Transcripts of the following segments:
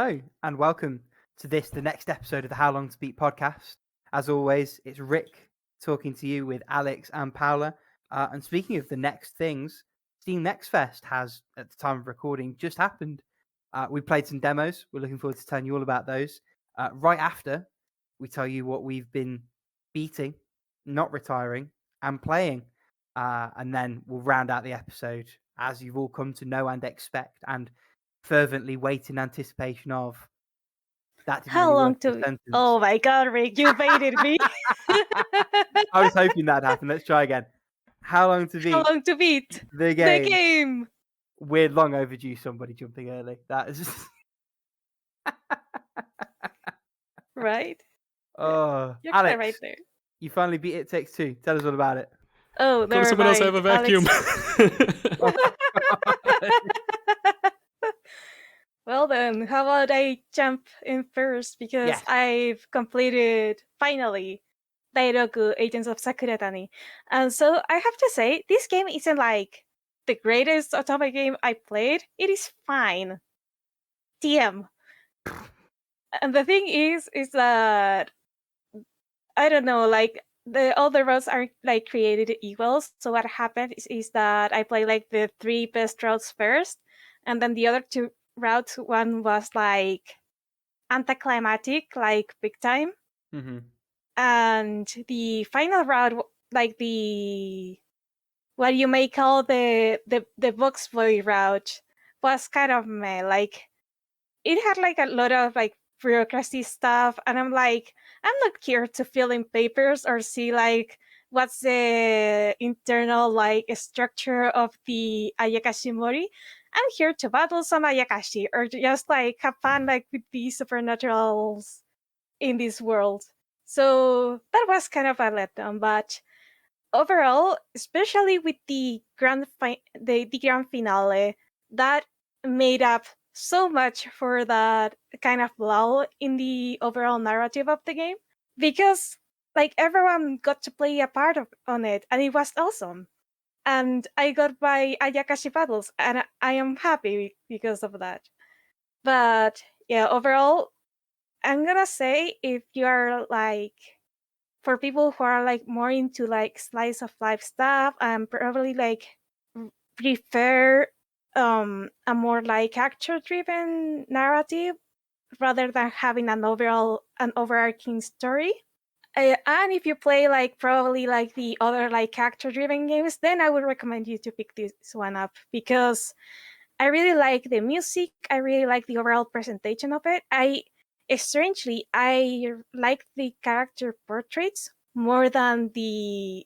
Hello and welcome to the next episode of the How Long to Beat podcast. As always, it's Rick talking to you with Alyx and Paula. And speaking of the next things, Steam Next Fest has, at the time of recording, just happened. We played some demos. We're looking forward to telling you all about those. Right after, we tell you what we've been beating, not retiring, and playing. And then we'll round out the episode as you've all come to know and expect and fervently wait in anticipation of. That didn't How really long work in a to? sentence. Oh my God, Rick, you baited me. I was hoping that'd happen. Let's try again. How long to beat? How long to beat the the game? game? We're long overdue. Somebody jumping early. That is. Right? Oh, You're Alyx, right there. you finally beat It Takes Two. Tell us all about it. Oh, Could never someone else mind. have a vacuum? Well then, how about I jump in first because Yes. I've completed finally Dairoku Agents of Sakuratani. And so I have to say, this game isn't like the greatest otome game I played. It is fine. TM. And the thing is that I don't know, like all the routes are like created equal. So what happened is that I play like the 3 best routes first, and then the other 2 routes, one was like anticlimactic, like big time, Mm-hmm. and the final route, like the what you may call the box boy route, was kind of meh. Like it had like a lot of like bureaucracy stuff, and I'm like, I'm not here to fill in papers or see like what's the internal like structure of the Ayakashi Mori. I'm here to battle some Ayakashi or just like have fun like with the supernaturals in this world. So that was kind of a letdown, but overall, especially with the the grand finale, that made up so much for that kind of lull in the overall narrative of the game, because like everyone got to play a part on it, and it was awesome. And I got my Ayakashi battles, and I am happy because of that. But yeah, overall, I'm gonna say if you're like, for people who are like more into like slice of life stuff and probably like prefer a more like character driven narrative rather than having an overarching story. And if you play like probably like the other like character driven games, then I would recommend you to pick this one up, because I really like the music, I really like the overall presentation of it. Strangely, I like the character portraits more than the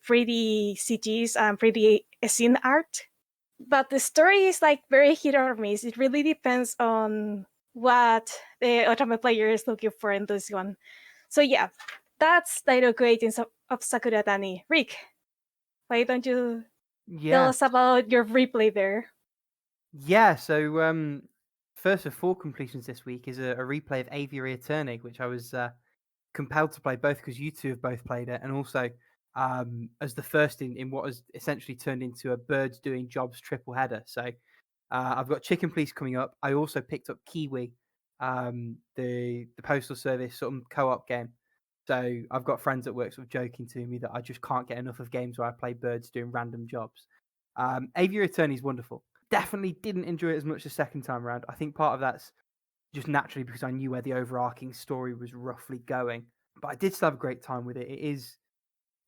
pretty CGs and pretty scene art. But the story is like very hit or miss. It really depends on what the otome player is looking for in this one. So yeah, that's Dairoku Agents of Sakuratani. Rick, why don't you tell us about your replay there? Yeah, so first of 4 completions this week is a replay of Aviary Attorney, which I was compelled to play both because you two have both played it, and also as the first in what has essentially turned into a birds doing jobs triple header. So I've got Chicken Police coming up. I also picked up Kiwi, the postal service sort of co-op game. So I've got friends at work sort of joking to me that I just can't get enough of games where I play birds doing random jobs. Aviary Attorney is wonderful. Definitely didn't enjoy it as much the second time around. I think part of that's just naturally because I knew where the overarching story was roughly going. But I did still have a great time with it. It is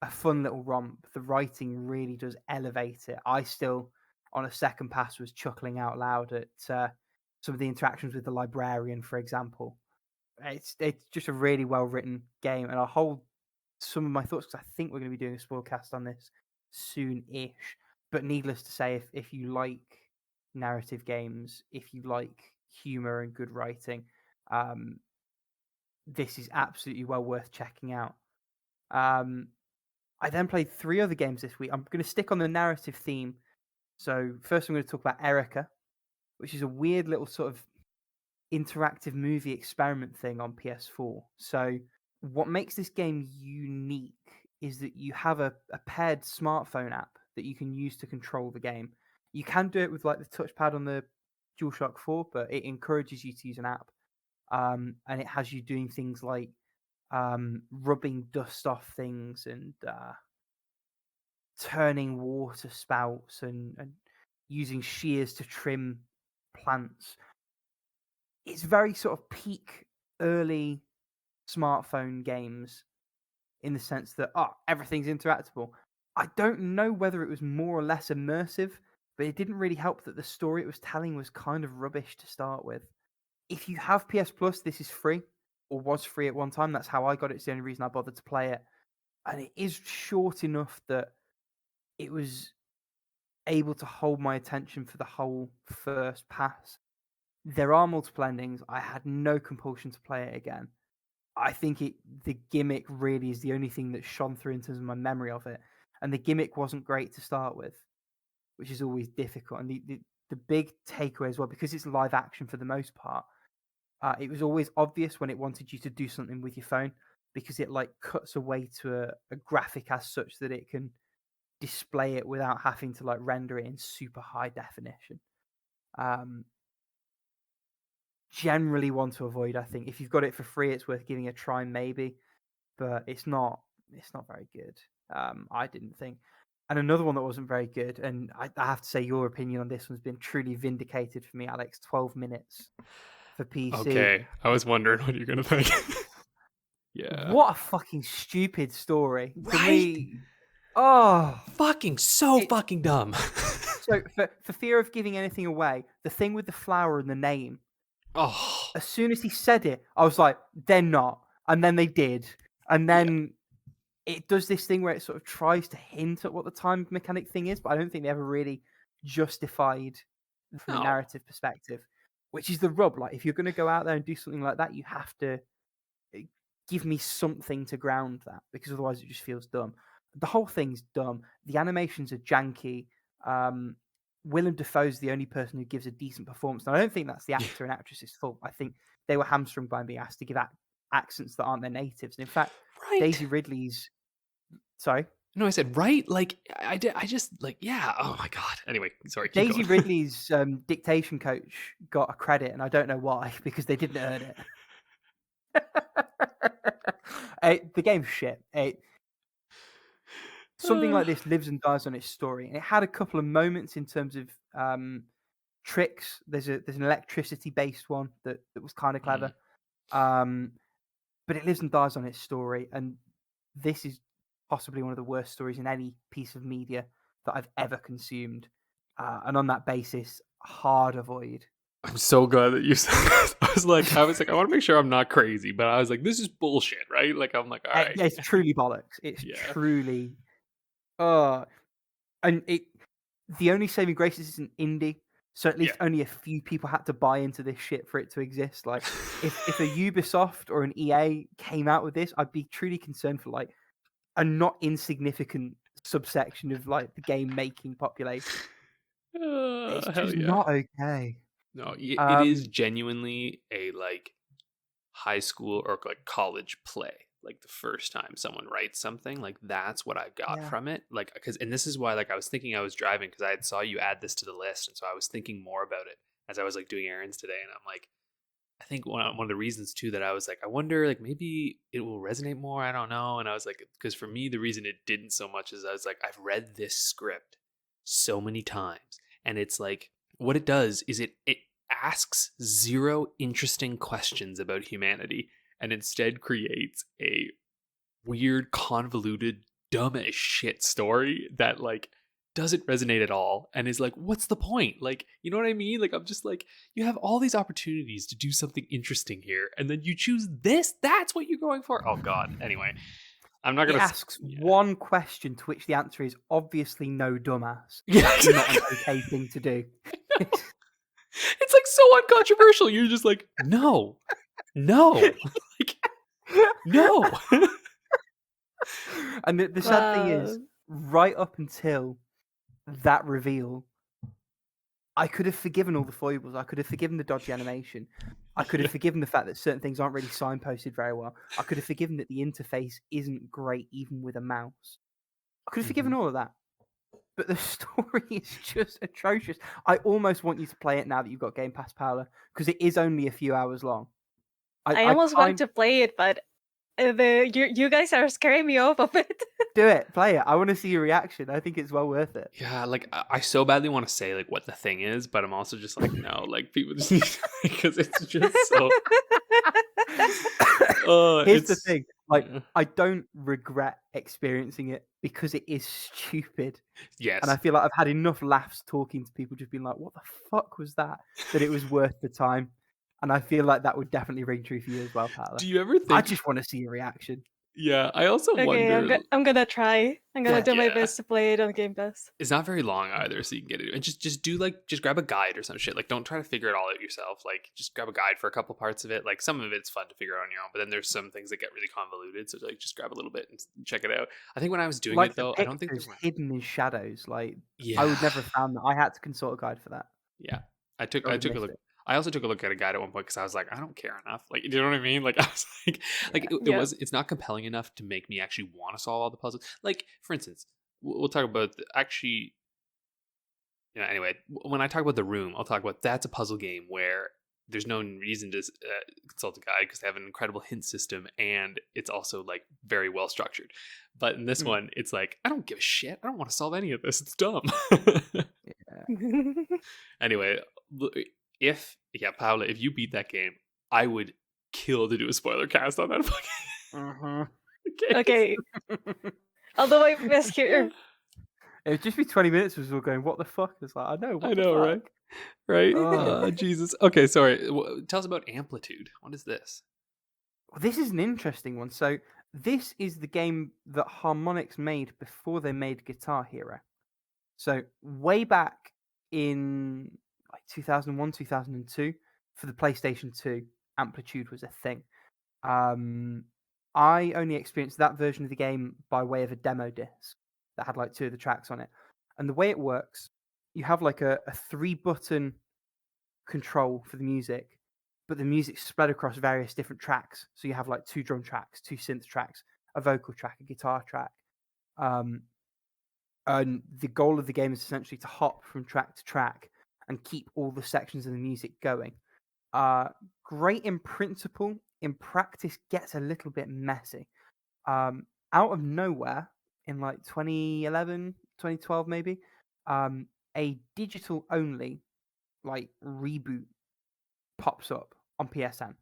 a fun little romp. The writing really does elevate it. I still, on a second pass, was chuckling out loud at some of the interactions with the librarian, for example. It's just a really well-written game, and I'll hold some of my thoughts because I think we're going to be doing a spoilcast on this soon-ish. But needless to say, if you like narrative games, if you like humor and good writing, this is absolutely well worth checking out. I then played 3 other games this week. I'm going to stick on the narrative theme. So first I'm going to talk about Erica, which is a weird little sort of interactive movie experiment thing on PS4. So what makes this game unique is that you have a paired smartphone app that you can use to control the game. You can do it with like the touchpad on the DualShock 4, but it encourages you to use an app. And it has you doing things like rubbing dust off things and turning water spouts and using shears to trim plants. It's very sort of peak early smartphone games in the sense that everything's interactable. I don't know whether it was more or less immersive, but it didn't really help that the story it was telling was kind of rubbish to start with. If you have PS Plus, this is free, or was free at one time. That's how I got it. It's the only reason I bothered to play it. And it is short enough that it was able to hold my attention for the whole first pass. There are multiple endings. I had no compulsion to play it again. I think the gimmick really is the only thing that shone through in terms of my memory of it. And the gimmick wasn't great to start with, which is always difficult. And the big takeaway as well, because it's live action for the most part, it was always obvious when it wanted you to do something with your phone, because it like cuts away to a graphic as such that it can display it without having to like render it in super high definition. Generally want to avoid. I think if you've got it for free, it's worth giving a try, maybe, but it's not very good. I didn't think. And another one that wasn't very good, and I have to say your opinion on this one's been truly vindicated for me, Alyx. 12 minutes for PC. Okay, I was wondering what you're gonna think. Yeah. What a fucking stupid story. Right? For me, fucking dumb. So for fear of giving anything away, the thing with the flower and the name. Oh. As soon as he said it, I was like, they're not. And then they did. And then it does this thing where it sort of tries to hint at what the time mechanic thing is, but I don't think they ever really justified from a narrative perspective, which is the rub. Like, if you're going to go out there and do something like that, you have to give me something to ground that, because otherwise it just feels dumb. The whole thing's dumb. The animations are janky. Willem Dafoe's the only person who gives a decent performance. And I don't think that's the actor and actress's fault. I think they were hamstrung by being asked to give accents that aren't their natives. And in fact, Daisy Ridley's... Sorry? No, I said, right? Like, I just, like, yeah. Oh, my God. Anyway, sorry. Daisy Ridley's dictation coach got a credit, and I don't know why, because they didn't earn it. The game's shit. Something like this lives and dies on its story, and it had a couple of moments in terms of tricks. There's an electricity-based one that was kind of clever, but it lives and dies on its story. And this is possibly one of the worst stories in any piece of media that I've ever consumed. And on that basis, hard avoid. I'm so glad that you said that. I was like, I want to make sure I'm not crazy, but I was like, this is bullshit, right? Like, I'm like, all right. It's truly bollocks. It's truly. And the only saving grace is it's an indie, so at least only a few people had to buy into this shit for it to exist. Like, if a Ubisoft or an EA came out with this, I'd be truly concerned for like a not insignificant subsection of like the game making population. It's just not okay. No, it is genuinely a like high school or like college play. Like the first time someone writes something, like that's what I got from it. Like, and this is why, like, I was thinking I was driving because I saw you add this to the list, and so I was thinking more about it as I was like doing errands today, and I'm like, I think one of the reasons too that I was like, I wonder, like, maybe it will resonate more. I don't know. And I was like, because for me, the reason it didn't so much is I was like, I've read this script so many times, and it's like, what it does is it asks zero interesting questions about humanity, and instead creates a weird, convoluted, dumb as shit story that like doesn't resonate at all and is like, what's the point? Like, you know what I mean? Like, I'm just like, you have all these opportunities to do something interesting here, and then you choose this? That's what you're going for? Oh, God. Anyway, I'm not going to... It asks one question to which the answer is obviously no, dumbass. Yeah, exactly. Not an okay thing to do. It's like so uncontroversial. You're just like, no. Like, no. And the sad thing is, right up until that reveal, I could have forgiven all the foibles. I could have forgiven the dodgy animation. I could have forgiven the fact that certain things aren't really signposted very well. I could have forgiven that the interface isn't great even with a mouse. I could have forgiven all of that. but the story is just atrocious. I almost want you to play it now that you've got Game Pass, Paula, because it is only a few hours long. I almost want to play it, but you guys are scaring me off of it. Do it, play it. I want to see your reaction. I think it's well worth it. Yeah, like I so badly want to say like what the thing is, but I'm also just like no, like people just need to, because it's just so. Here's the thing: like I don't regret experiencing it because it is stupid. Yes, and I feel like I've had enough laughs talking to people, just being like, "What the fuck was that?" That it was worth the time. And I feel like that would definitely ring true for you as well, Paula. Do you ever think? I just want to see your reaction. Yeah, I also wonder. I'm gonna try. I'm gonna do my best to play it on Game Pass. It's not very long either, so you can get it. And just do just grab a guide or some shit. Like, don't try to figure it all out yourself. Like, just grab a guide for a couple parts of it. Like, some of it's fun to figure out on your own, but then there's some things that get really convoluted. So like, just grab a little bit and check it out. I think when I was doing it though, I don't think there's hidden in shadows. Like, yeah. I would never have found that. I had to consult a guide for that. Yeah, I took a look. I also took a look at a guide at one point because I was like, I don't care enough. Like, you know what I mean? Like, I was like, it's not compelling enough to make me actually want to solve all the puzzles. Like, for instance, we'll talk about anyway, when I talk about The Room, I'll talk about that's a puzzle game where there's no reason to consult a guide because they have an incredible hint system and it's also like very well structured. But in this one, it's like, I don't give a shit. I don't want to solve any of this. It's dumb. Anyway, Paula, if you beat that game, I would kill to do a spoiler cast on that fucking Okay. Although I missed here. It would just be 20 minutes of us all going, what the fuck? It's like, I know, right? Right? Oh, Jesus. Okay, sorry. Tell us about Amplitude. What is this? Well, this is an interesting one. So this is the game that Harmonix made before they made Guitar Hero. So way back in like 2001, 2002, for the PlayStation 2, Amplitude was a thing. I only experienced that version of the game by way of a demo disc that had like 2 of the tracks on it. And the way it works, you have like a 3-button control for the music, but the music's spread across various different tracks. So you have like 2 drum tracks, 2 synth tracks, a vocal track, a guitar track. And the goal of the game is essentially to hop from track to track and keep all the sections of the music going. Great in principle. In practice, gets a little bit messy. Out of nowhere, in like 2011, 2012 maybe, a digital-only like reboot pops up on PSN.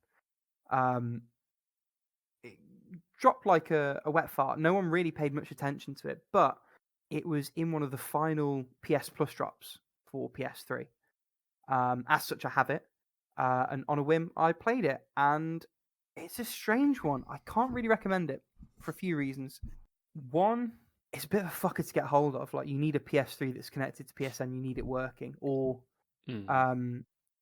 It dropped like a wet fart. No one really paid much attention to it, but it was in one of the final PS Plus drops for PS3. As such, I have it. And on a whim, I played it. And it's a strange one. I can't really recommend it for a few reasons. One, it's a bit of a fucker to get hold of. Like, you need a PS3 that's connected to PSN. You need it working. Or you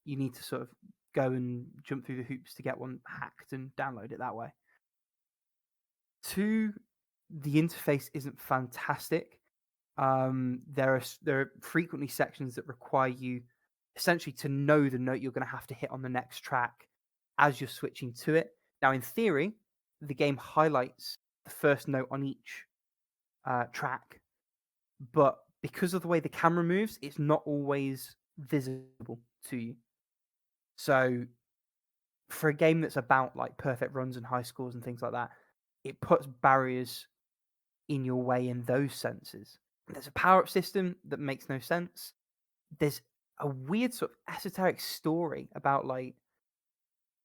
need to sort of go and jump through the hoops to get one hacked and download it that way. Two, the interface isn't fantastic. There are frequently sections that require you essentially to know the note you're going to have to hit on the next track as you're switching to it. Now, in theory, the game highlights the first note on each track, but because of the way the camera moves, it's not always visible to you. So, for a game that's about like perfect runs and high scores and things like that, it puts barriers in your way in those senses. There's a power-up system that makes no sense. There's a weird sort of esoteric story about like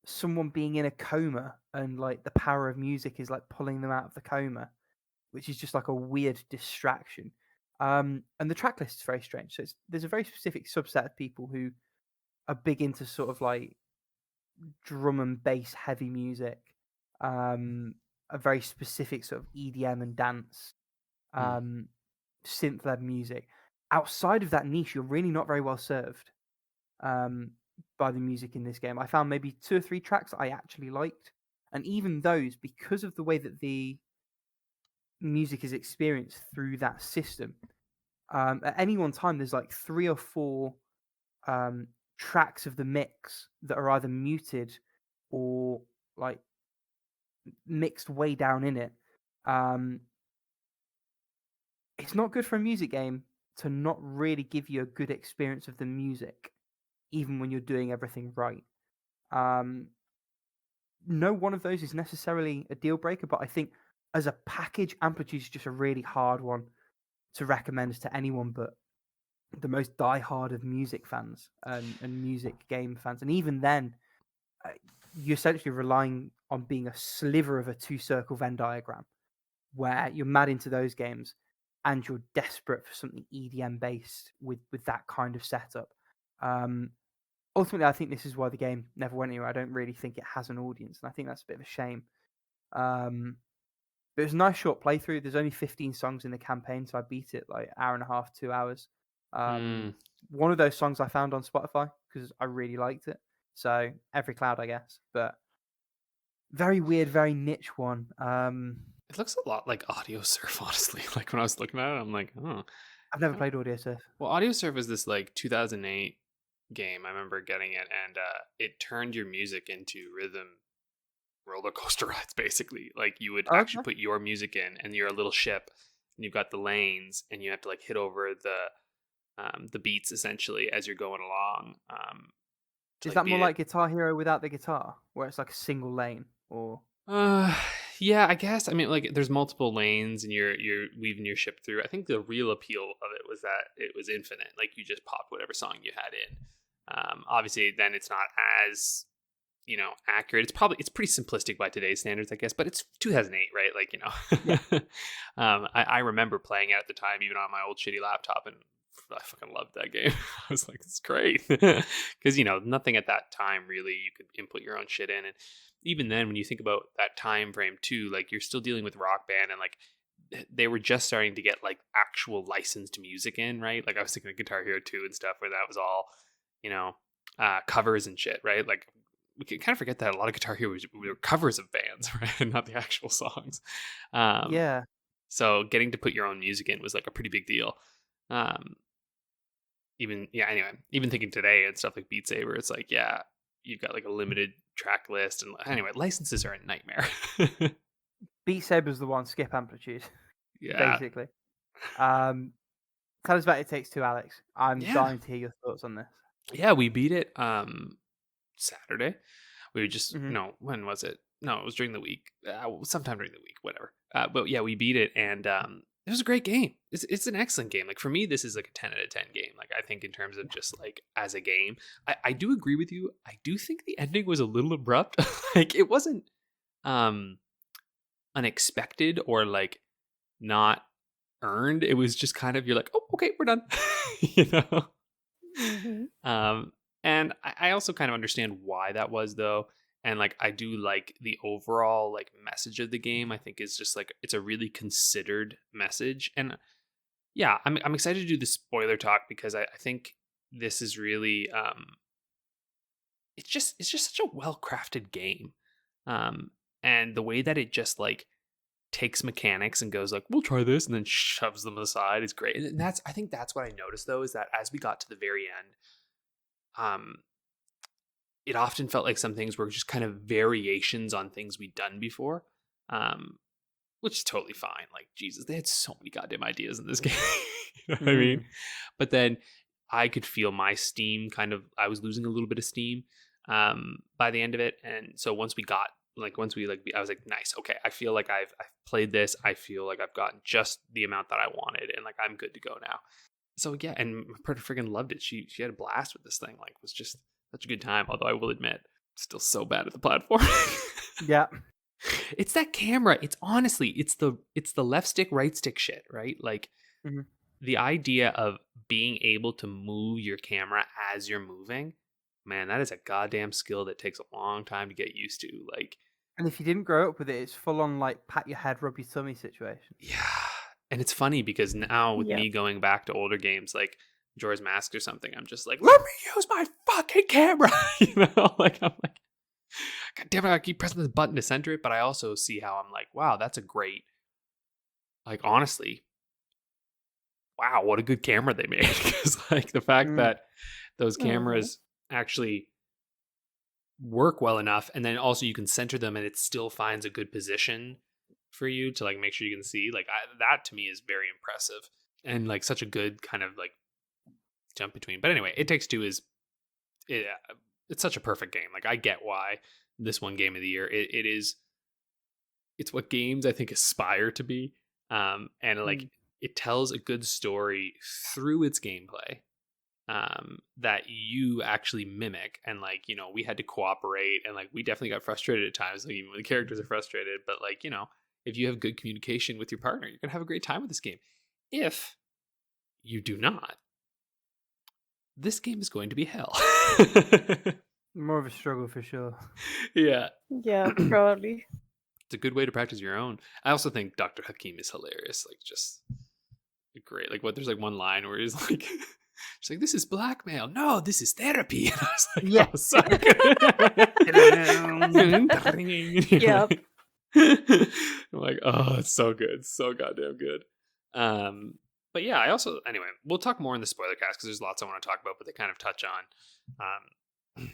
someone being in a coma and like the power of music is like pulling them out of the coma, which is just like a weird distraction. And the track list is very strange. So there's a very specific subset of people who are big into sort of like drum and bass heavy music, a very specific sort of EDM and dance, synth-led music. Outside of that niche, you're really not very well served by the music in this game. I found maybe 2 or 3 tracks that I actually liked, and even those, because of the way that the music is experienced through that system, at any one time there's like 3 or 4 tracks of the mix that are either muted or like mixed way down in it. It's not good for a music game to not really give you a good experience of the music, even when you're doing everything right. No one of those is necessarily a deal breaker, but I think as a package, Amplitude is just a really hard one to recommend to anyone but the most diehard of music fans and music game fans. And even then, you're essentially relying on being a sliver of a two-circle Venn diagram, where you're mad into those games and you're desperate for something EDM-based with that kind of setup. Ultimately, I think this is why the game never went anywhere. I don't really think it has an audience, and I think that's a bit of a shame. But it was a nice short playthrough. There's only 15 songs in the campaign, so I beat it like hour and a half, 2 hours. One of those songs I found on Spotify because I really liked it. So Every Cloud, I guess, but very weird, very niche one. It looks a lot like Audio Surf, honestly. Like when I was looking at it, I'm like, oh. I've never played Audio Surf. Well, Audio Surf was this like 2008 game. I remember getting it, and it turned your music into rhythm roller coaster rides, basically. Like you would actually put your music in, and you're a little ship, and you've got the lanes, and you have to like hit over the beats essentially as you're going along. Is that more like Guitar Hero without the guitar, where it's like a single lane, or? Yeah, I guess. I mean, like, there's multiple lanes, and you're weaving your ship through. I think the real appeal of it was that it was infinite. Like, you just popped whatever song you had in. Obviously, then it's not as, accurate. It's pretty simplistic by today's standards, I guess. But it's 2008, right? Like, Yeah. I remember playing it at the time, even on my old shitty laptop, and I fucking loved that game. I was like, it's great. Because, nothing at that time really, you could input your own shit in. And even then, when you think about that time frame too, like you're still dealing with Rock Band, and like they were just starting to get like actual licensed music in, right? Like I was thinking of Guitar Hero 2 and stuff, where that was all, covers and shit, right? Like we can kind of forget that a lot of Guitar Heroes were covers of bands, right? And not the actual songs. Yeah. So getting to put your own music in was like a pretty big deal. Even thinking today and stuff like Beat Saber, it's like, yeah, you've got like a limited track list, and anyway, licenses are a nightmare. Beat Saber's the one, skip Amplitude. Yeah. Basically. Tell us about It Takes Two, Alyx. I'm dying to hear your thoughts on this. Yeah, we beat it Saturday. We just when was it? No, it was during the week. Sometime during the week, whatever. But yeah, we beat it, and it was a great game. It's an excellent game. Like for me, this is like a 10 out of 10 game. Like I think in terms of just like as a game, I do agree with you. I do think the ending was a little abrupt. Like it wasn't unexpected or like not earned. It was just kind of, you're like, oh, okay, we're done. Mm-hmm. And I also kind of understand why that was though. And like I do like the overall like message of the game. I think is just like it's a really considered message. And yeah, I'm excited to do the spoiler talk because I think this is really it's just such a well-crafted game. And the way that it just like takes mechanics and goes like, we'll try this, and then shoves them aside is great. And I think that's what I noticed though, is that as we got to the very end, it often felt like some things were just kind of variations on things we'd done before, which is totally fine. Like, Jesus, they had so many goddamn ideas in this game. You know what I mean? But then I could feel my steam I was losing a little bit of steam by the end of it. And so once I was like, nice. Okay. I feel like I've played this. I feel like I've gotten just the amount that I wanted, and like, I'm good to go now. So yeah. And Perta friggin' loved it. She had a blast with this thing. Like, it was just such a good time. Although I will admit, still so bad at the platform. Yeah. It's that camera. It's honestly, it's the left stick, right stick shit, right? Like the idea of being able to move your camera as you're moving, man, that is a goddamn skill that takes a long time to get used to. Like, and if you didn't grow up with it, it's full on like pat your head, rub your tummy situation. Yeah. And it's funny because now with me going back to older games like Majora's Mask or something, I'm just like, let me use my fucking camera. Like I'm like, God damn it, I keep pressing this button to center it. But I also see how I'm like, wow, that's a great, like, honestly, wow, what a good camera they made. Because like the fact that those cameras actually work well enough, and then also you can center them and it still finds a good position for you to like make sure you can see, like that to me is very impressive. and like such a good kind of like jump between. But anyway, It Takes Two is it's such a perfect game. Like I get why this won Game of the Year. It's what games I think aspire to be, and like it tells a good story through its gameplay that you actually mimic. And like, you know, we had to cooperate, and like we definitely got frustrated at times, like even when the characters are frustrated. But like, you know, if you have good communication with your partner, you're gonna have a great time with this game. If you do not, this game is going to be hell. More of a struggle for sure. Yeah. Yeah, probably. It's a good way to practice your own. I also think Dr. Hakim is hilarious. Like, just great. Like, there's like one line where he's like, she's like, "This is blackmail. No, this is therapy." And I was like, yeah, oh, so good. Yep. I'm like, oh, it's so good. So goddamn good. But yeah, anyway, we'll talk more in the spoiler cast because there's lots I want to talk about, but they kind of touch on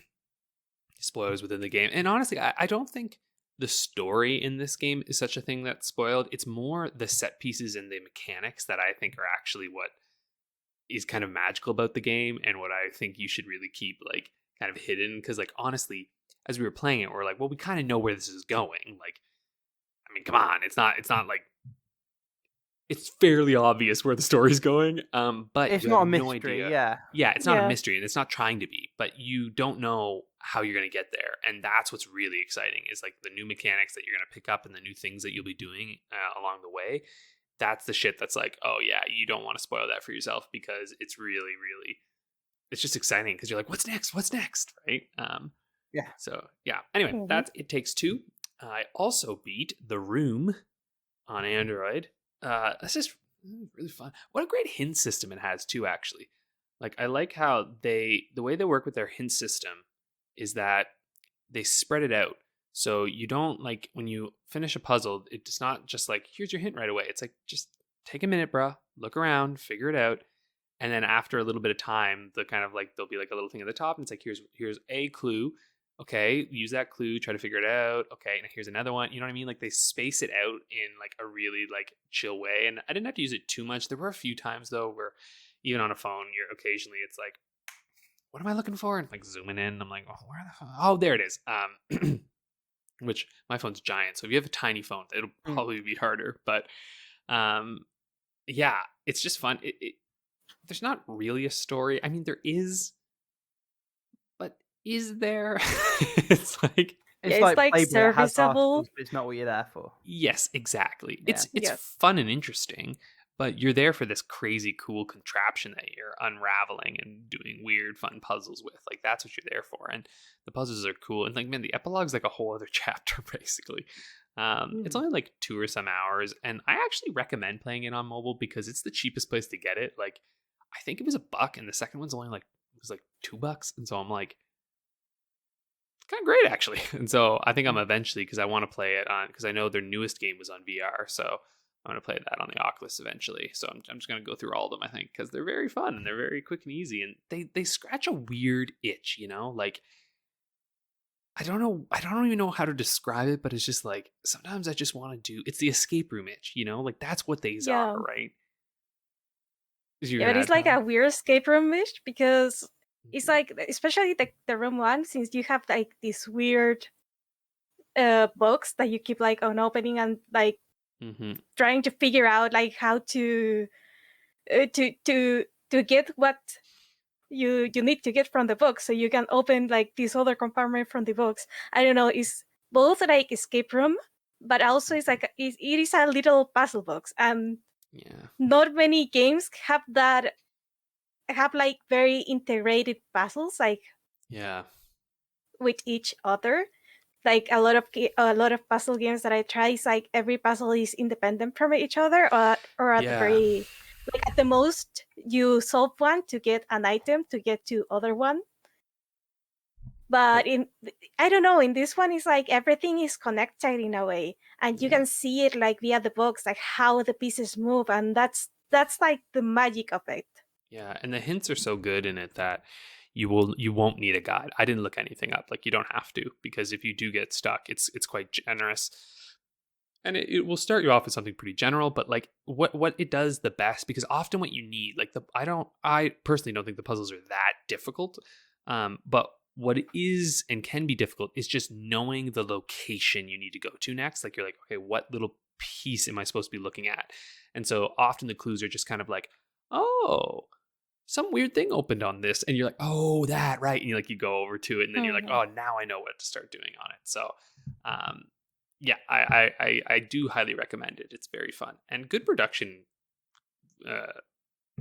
spoilers within the game. And honestly, I don't think the story in this game is such a thing that's spoiled. It's more the set pieces and the mechanics that I think are actually what is kind of magical about the game, and what I think you should really keep like kind of hidden. Because like honestly, as we were playing it, we're like, well, we kind of know where this is going. Like, I mean, come on, it's not like, it's fairly obvious where the story's going, but it's you not have a no mystery. idea. Yeah, it's not a mystery, and it's not trying to be, but you don't know how you're going to get there. And that's what's really exciting, is like the new mechanics that you're going to pick up and the new things that you'll be doing along the way. That's the shit that's like, oh yeah, you don't want to spoil that for yourself, because it's really, really, it's just exciting because you're like, what's next, right? Yeah. So yeah. Anyway, that's It Takes Two. I also beat The Room on Android. That's just really fun. What a great hint system it has too, actually. Like, I like how the way they work with their hint system is that they spread it out. So you don't, like, when you finish a puzzle, it's not just like, here's your hint right away. It's like, just take a minute, bruh, look around, figure it out. And then after a little bit of time, the kind of like, there'll be like a little thing at the top, and it's like, here's a clue. Okay, use that clue, try to figure it out. Okay, and here's another one. You know what I mean? Like, they space it out in like a really like chill way. And I didn't have to use it too much. There were a few times though where even on a phone, occasionally it's like, what am I looking for? And like zooming in, I'm like, oh, where the fuck? Oh, there it is. Which my phone's giant, so if you have a tiny phone, it'll probably be harder. But yeah, it's just fun. There's not really a story. I mean, there is. Is there? It's like serviceable. But it's not what you're there for. Yes, exactly. Yeah. It's fun and interesting, but you're there for this crazy cool contraption that you're unraveling and doing weird fun puzzles with. Like, that's what you're there for. And the puzzles are cool. And like, man, the epilogue's like a whole other chapter basically. It's only like 2 or some hours, and I actually recommend playing it on mobile because it's the cheapest place to get it. Like, I think it was $1, and the second one's only like, it was like $2. And so I'm like, kind of great actually. And so I think I'm eventually, because I want to play it on, because I know their newest game was on VR, so I'm going to play that on the Oculus eventually. So I'm just going to go through all of them, I think, because they're very fun and they're very quick and easy, and they scratch a weird itch, you know, like, I don't even know how to describe it, but it's just like, sometimes I just want to do, it's the escape room itch, you know, like that's what these are, right? Yeah, but it's like a weird escape room itch, because it's like, especially the room one, since you have like these weird books that you keep like on opening and like trying to figure out like how to get what you need to get from the book, so you can open like this other compartment from the books. I don't know, it's both like escape room, but also it's like it is a little puzzle box, and not many games have that. Have like very integrated puzzles, like with each other. Like a lot of puzzle games that I try is like every puzzle is independent from each other, or at the very, like at the most you solve one to get an item to get to other one. But I don't know, in this one it's like everything is connected in a way, and you can see it like via the books, like how the pieces move, and that's like the magic of it. Yeah, and the hints are so good in it that you won't need a guide. I didn't look anything up. Like, you don't have to, because if you do get stuck, it's quite generous. And it will start you off with something pretty general, but like what it does the best, because often what you need, like I personally don't think the puzzles are that difficult. But what it is and can be difficult is just knowing the location you need to go to next. Like you're like, okay, what little piece am I supposed to be looking at? And so often the clues are just kind of like, oh, some weird thing opened on this, and you're like, oh, that, right? And you go over to it, and then you're like, oh, now I know what to start doing on it. So yeah, I do highly recommend it. It's very fun and good production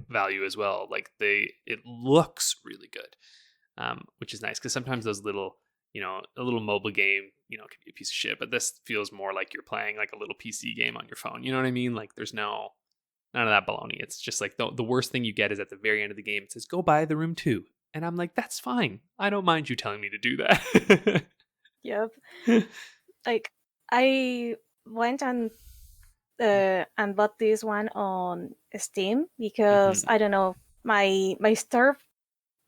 value as well. Like it looks really good, which is nice, because sometimes those little, a little mobile game, can be a piece of shit, but this feels more like you're playing like a little PC game on your phone. You know what I mean? Like there's none of that baloney. It's just like the worst thing you get is at the very end of the game, it says, go buy the room 2. And I'm like, that's fine. I don't mind you telling me to do that. Yep. Like I went and bought this one on Steam because I don't know, my store,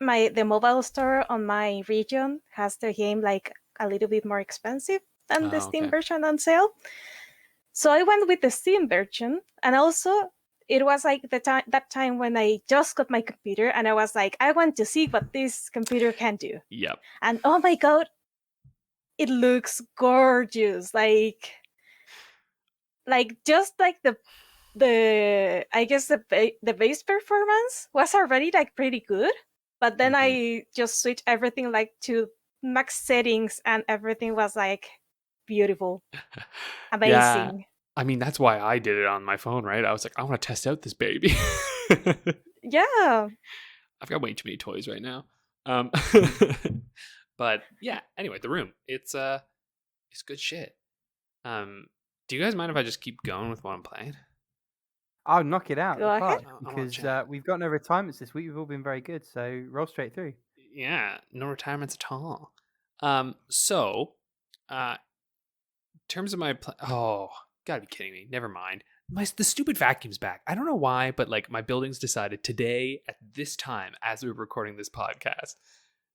the mobile store on my region has the game like a little bit more expensive than the Steam version on sale. So I went with the Steam version, and also it was like that time when I just got my computer, and I was like, I want to see what this computer can do. Yep. And oh my god, it looks gorgeous. Like just like the I guess the base performance was already like pretty good, but then I just switched everything like to max settings, and everything was like beautiful, amazing. Yeah. I mean, that's why I did it on my phone, right? I was like, I want to test out this baby. Yeah. I've got way too many toys right now. But yeah, anyway, The Room. It's good shit. Do you guys mind if I just keep going with what I'm playing? I'll knock it out Go ahead. because we've got no retirements this week. We've all been very good, so roll straight through. Yeah, no retirements at all. So, in terms of my gotta be kidding me. Never mind. The stupid vacuum's back. I don't know why, but like my buildings decided today at this time, as we were recording this podcast,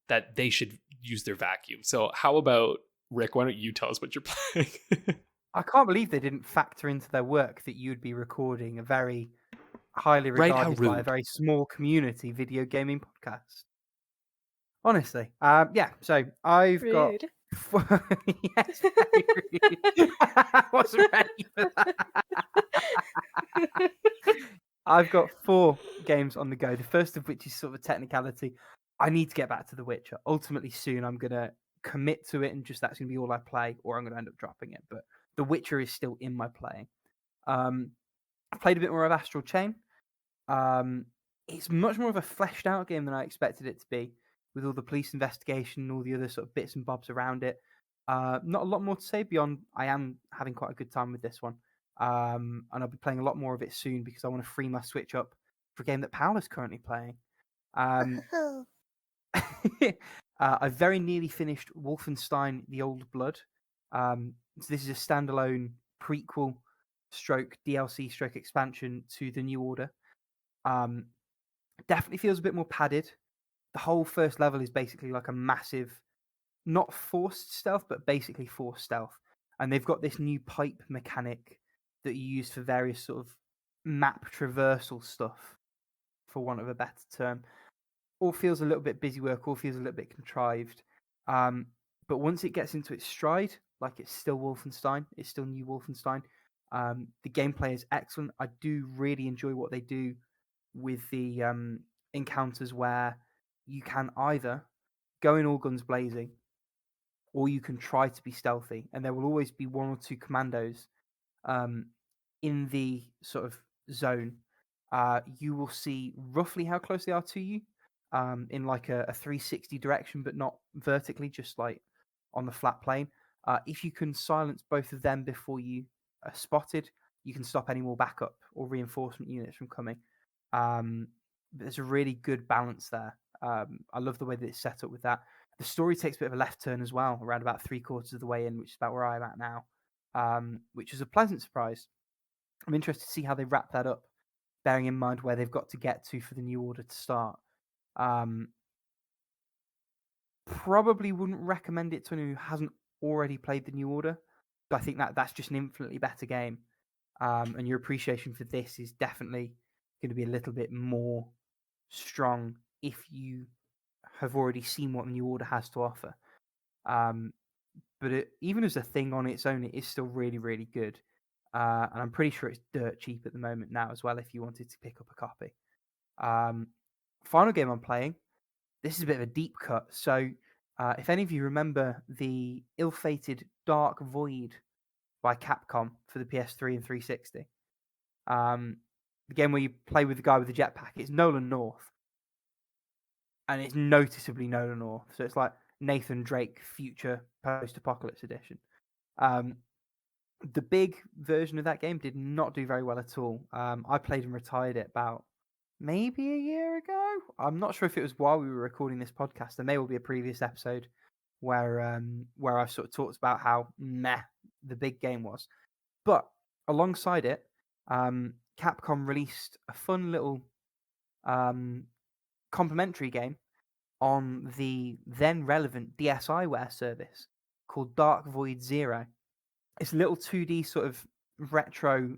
that they should use their vacuum. So how about, Rick, why don't you tell us what you're playing? I can't believe they didn't factor into their work that you'd be recording a very highly regarded by a very small community video gaming podcast. Honestly. Yeah, so I've got... Yes, very rude. I wasn't ready for that. I've got 4 games on the go. The first of which is sort of a technicality. I need to get back to The Witcher. Ultimately, soon I'm going to commit to it, and just that's going to be all I play, or I'm going to end up dropping it. But The Witcher is still in my playing. I've played a bit more of Astral Chain. It's much more of a fleshed out game than I expected it to be, with all the police investigation and all the other sort of bits and bobs around it. Not a lot more to say beyond I am having quite a good time with this one. And I'll be playing a lot more of it soon, because I want to free my Switch up for a game that Paula's currently playing. I very nearly finished Wolfenstein: The Old Blood. So this is a standalone prequel stroke DLC stroke expansion to the New Order. Definitely feels a bit more padded. The whole first level is basically like a massive, not forced stealth, but basically forced stealth. And they've got this new pipe mechanic that you use for various sort of map traversal stuff, for want of a better term. All feels a little bit busy work, all feels a little bit contrived. But once it gets into its stride, like it's still Wolfenstein, it's still new Wolfenstein. The gameplay is excellent. I do really enjoy what they do with the encounters, where you can either go in all guns blazing, or you can try to be stealthy, and there will always be 1 or 2 commandos in the sort of zone. You will see roughly how close they are to you, in like a 360 direction, but not vertically, just like on the flat plane. If you can silence both of them before you are spotted, you can stop any more backup or reinforcement units from coming. There's a really good balance there. I love the way that it's set up with that. The story takes a bit of a left turn as well, around about 3/4 of the way in, which is about where I'm at now, which is a pleasant surprise. I'm interested to see how they wrap that up, bearing in mind where they've got to get to for the New Order to start. Probably wouldn't recommend it to anyone who hasn't already played the New Order. So I think that's just an infinitely better game. And your appreciation for this is definitely going to be a little bit more strong if you have already seen what the New Order has to offer. But even as a thing on its own, it is still really, really good. And I'm pretty sure it's dirt cheap at the moment now as well if you wanted to pick up a copy. Final game I'm playing, this is a bit of a deep cut. So if any of you remember the ill-fated Dark Void by Capcom for the PS3 and 360, the game where you play with the guy with the jetpack, it's Nolan North. And it's noticeably Nolan North. So it's like Nathan Drake future post-apocalypse edition. The big version of that game did not do very well at all. I played and retired it about maybe a year ago. I'm not sure if it was while we were recording this podcast. There may well be a previous episode where I sort of talked about how meh the big game was. But alongside it, Capcom released a fun little complimentary game on the then relevant DSiWare service called Dark Void Zero. It's a little 2D sort of retro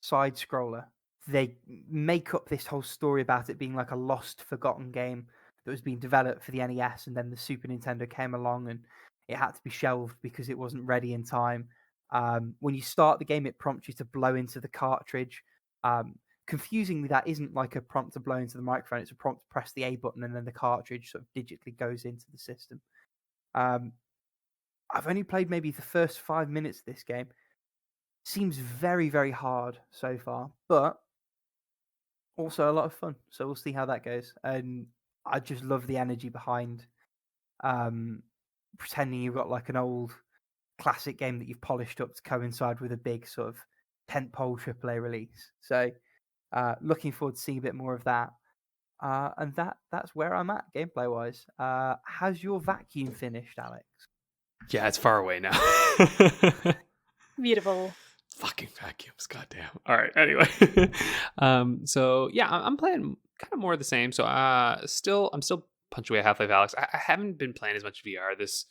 side scroller. They make up this whole story about it being like a lost, forgotten game that was being developed for the NES, and then the Super Nintendo came along and it had to be shelved because it wasn't ready in time. When you start the game, it prompts you to blow into the cartridge. Confusingly, that isn't like a prompt to blow into the microphone. It's a prompt to press the A button, and then the cartridge sort of digitally goes into the system. I've only played maybe the first 5 minutes of this game. Seems very, very hard so far, but also a lot of fun. So we'll see how that goes. And I just love the energy behind pretending you've got like an old classic game that you've polished up to coincide with a big sort of tentpole AAA release. So looking forward to seeing a bit more of that. And that's where I'm at gameplay wise. Has your vacuum finished, Alex? Yeah, it's far away now. Beautiful. Fucking vacuums, goddamn. All right, anyway. So yeah, I'm playing kind of more of the same. So I'm still punching away at Half-Life Alyx. I haven't been playing as much VR this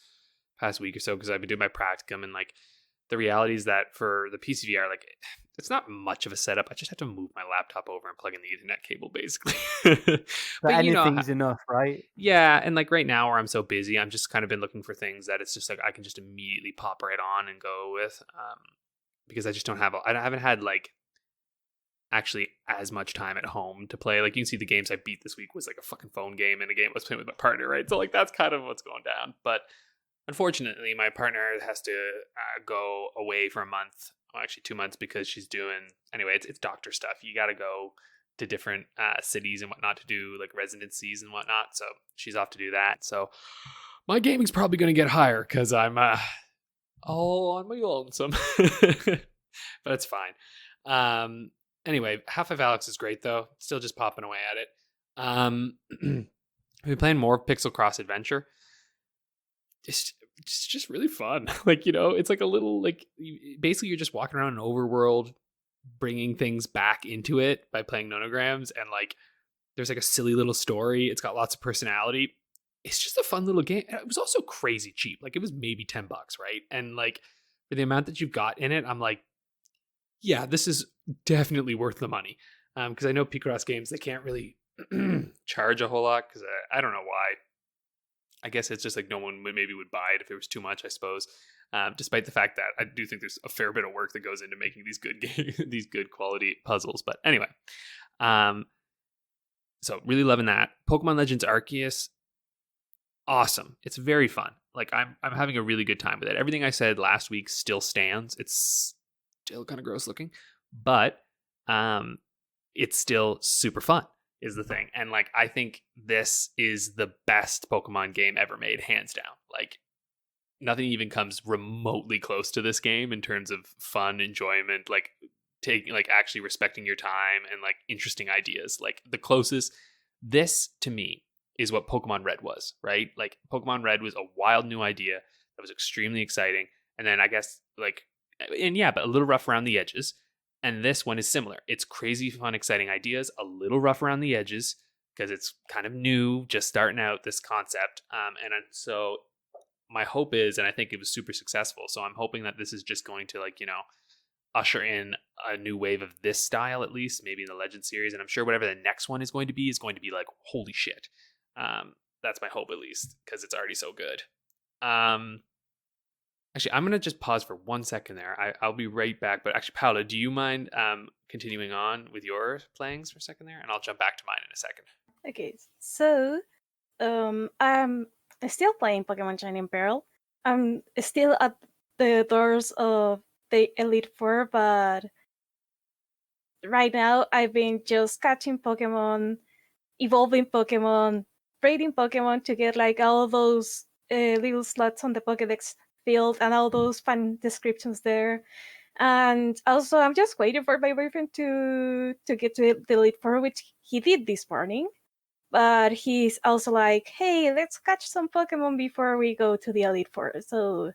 past week or so because I've been doing my practicum, and like the reality is that for the PCVR, like it's not much of a setup. I just have to move my laptop over and plug in the Ethernet cable, basically. but anything's enough, right? Yeah, and like right now where I'm so busy, I'm just kind of been looking for things that it's just like I can just immediately pop right on and go with, because I just don't have. I haven't had like actually as much time at home to play. Like you can see the games I beat this week was like a fucking phone game and a game I was playing with my partner, right? So like that's kind of what's going down. But unfortunately, my partner has to go away for a month. Well, actually 2 months because she's doing, anyway, it's doctor stuff. You got to go to different cities and whatnot to do like residencies and whatnot. So she's off to do that. So my gaming's probably going to get higher because I'm all on my lonesome. But it's fine. Anyway, Half-Life Alyx is great though. Still just popping away at it. I've been playing more Pixel Cross Adventure. It's just really fun. Like, you know, it's like a little, like, basically you're just walking around an overworld, bringing things back into it by playing nonograms, and like there's like a silly little story. It's got lots of personality. It's just a fun little game. And it was also crazy cheap. Like it was maybe $10, right? And like for the amount that you've got in it, I'm like, yeah, this is definitely worth the money. Because I know Picross games, they can't really charge a whole lot because I don't know why. I guess it's just like no one would buy it if it was too much, I suppose. Despite the fact that I do think there's a fair bit of work that goes into making these good these good quality puzzles. But anyway, so really loving that. Pokemon Legends Arceus, awesome. It's very fun. Like I'm having a really good time with it. Everything I said last week still stands. It's still kind of gross looking, but it's still super fun. Is the thing. And like I think this is the best Pokemon game ever made, hands down. Like nothing even comes remotely close to this game in terms of fun, enjoyment, like taking, like actually respecting your time and like interesting ideas. Like the closest, this to me is what Pokemon Red was, right? Like Pokemon Red was a wild new idea that was extremely exciting, and then I guess like, and yeah, but a little rough around the edges. And this one is similar. It's crazy, fun, exciting ideas, a little rough around the edges because it's kind of new, just starting out this concept. And so my hope is, and I think it was super successful. So I'm hoping that this is just going to like, usher in a new wave of this style, at least maybe in the Legend series. And I'm sure whatever the next one is going to be like, holy shit. That's my hope, at least, because it's already so good. Actually, I'm going to just pause for 1 second there. I'll be right back. But actually, Paula, do you mind continuing on with your playings for a second there? And I'll jump back to mine in a second. Okay, so I'm still playing Pokemon Shining Pearl. I'm still at the doors of the Elite Four, but right now I've been just catching Pokemon, evolving Pokemon, breeding Pokemon to get like all those little slots on the Pokédex field and all those fun descriptions there. And also, I'm just waiting for my boyfriend to get to the Elite Four, which he did this morning. But he's also like, hey, let's catch some Pokemon before we go to the Elite Four. So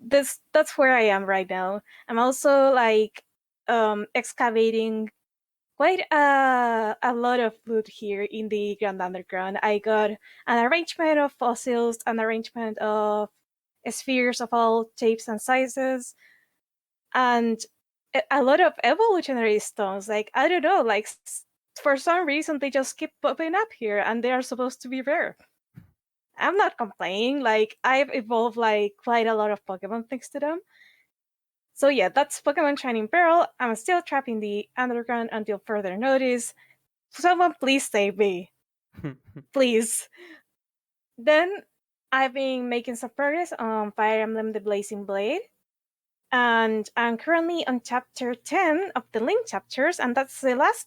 that's where I am right now. I'm also like excavating quite a lot of loot here in the Grand Underground. I got an arrangement of fossils, an arrangement of spheres of all shapes and sizes, and a lot of evolutionary stones. Like, I don't know, like for some reason they just keep popping up here and they are supposed to be rare. I'm not complaining, like I've evolved like quite a lot of Pokemon thanks to them. So yeah, that's Pokemon Shining Pearl. I'm still trapped in the underground until further notice. Someone please save me. Please. Then I've been making some progress on Fire Emblem The Blazing Blade. And I'm currently on chapter 10 of the Link chapters, and that's the last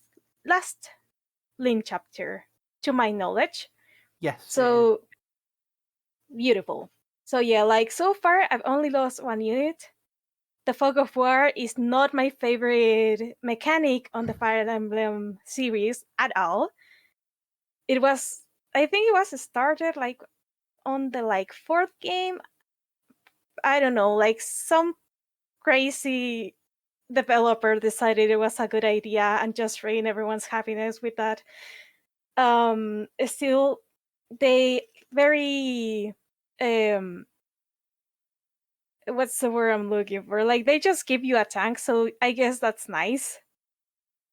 Link chapter, to my knowledge. Yes. So beautiful. So yeah, like so far I've only lost 1 unit. The Fog of War is not my favorite mechanic on the Fire Emblem series at all. I think it was started like on the like 4th game. I don't know, like some crazy developer decided it was a good idea and just ruined everyone's happiness with that. Still, they very what's the word I'm looking for? Like they just give you a tank, so I guess that's nice.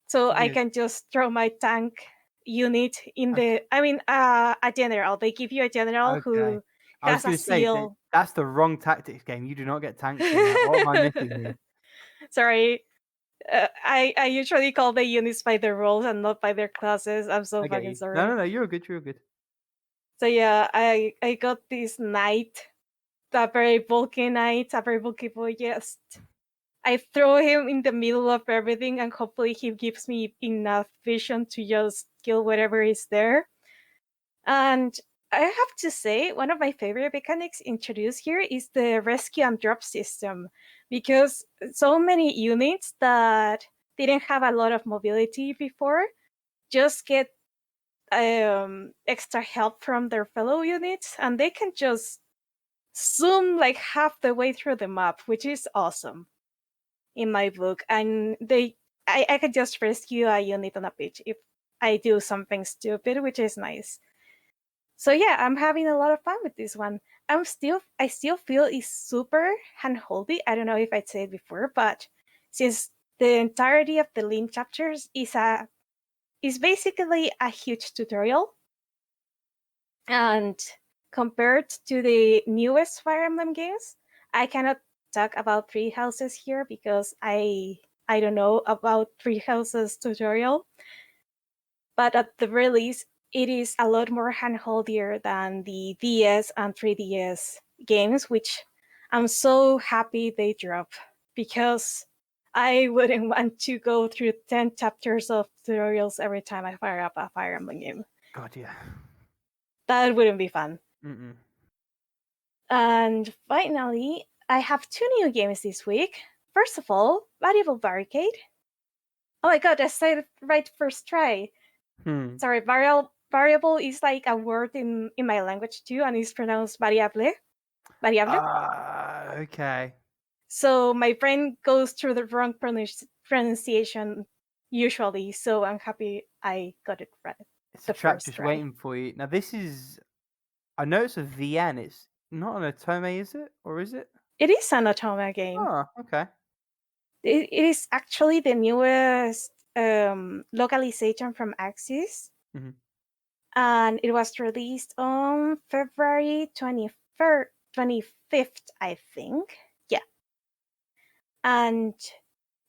So I can just throw my tank unit in the. I mean, a general. They give you a general who has a seal. That's the wrong tactics game. You do not get tanks in that. What am I missing here? Sorry. I usually call the units by their roles and not by their classes. I'm so fucking sorry. No, you're good. So yeah, I got this knight, a very bulky knight, a very bulky boy. Just I throw him in the middle of everything, and hopefully he gives me enough vision to just kill whatever is there. And I have to say, one of my favorite mechanics introduced here is the rescue and drop system, because so many units that didn't have a lot of mobility before just get extra help from their fellow units, and they can just zoom like half the way through the map, which is awesome in my book. And I can just rescue a unit on a pitch if I do something stupid, which is nice. So yeah, I'm having a lot of fun with this one. I still feel it's super handholdy. I don't know if I'd said before, but since the entirety of the Link chapters is basically a huge tutorial, and compared to the newest Fire Emblem games, I cannot talk about Three Houses here because I don't know about Three Houses tutorial. But at the very least, it is a lot more handholdier than the DS and 3DS games, which I'm so happy they drop, because I wouldn't want to go through 10 chapters of tutorials every time I fire up a Fire Emblem game. God, yeah. That wouldn't be fun. Mm-mm. And finally, I have 2 new games this week. First of all, Variable Barricade. Oh my god, I said it right first try. Sorry, variable is like a word in my language too, and it's pronounced variable. Okay. So my brain goes through the wrong pronunciation usually, so I'm happy I got it right. It's a trap just waiting for you. Now this is, I know it's a VN. not an Otome, is it? Or is it? It is an Otome game. Oh, okay. It is actually the newest localization from Arceus. Mm-hmm. And it was released on February 25th, I think. Yeah. And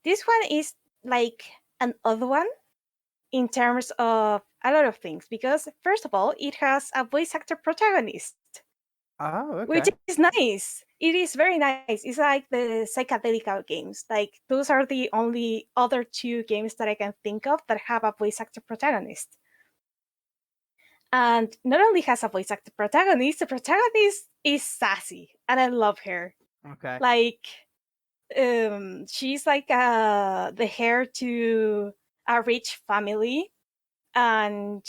this one is like an odd one in terms of a lot of things, because first of all, it has a voice actor protagonist. Oh, okay. Which is nice. It is very nice. It's like the psychedelic games. Like those are the only other two games that I can think of that have a voice actor protagonist. And not only has a voice actor protagonist, the protagonist is sassy, and I love her. Okay. Like, she's like the heir to a rich family, and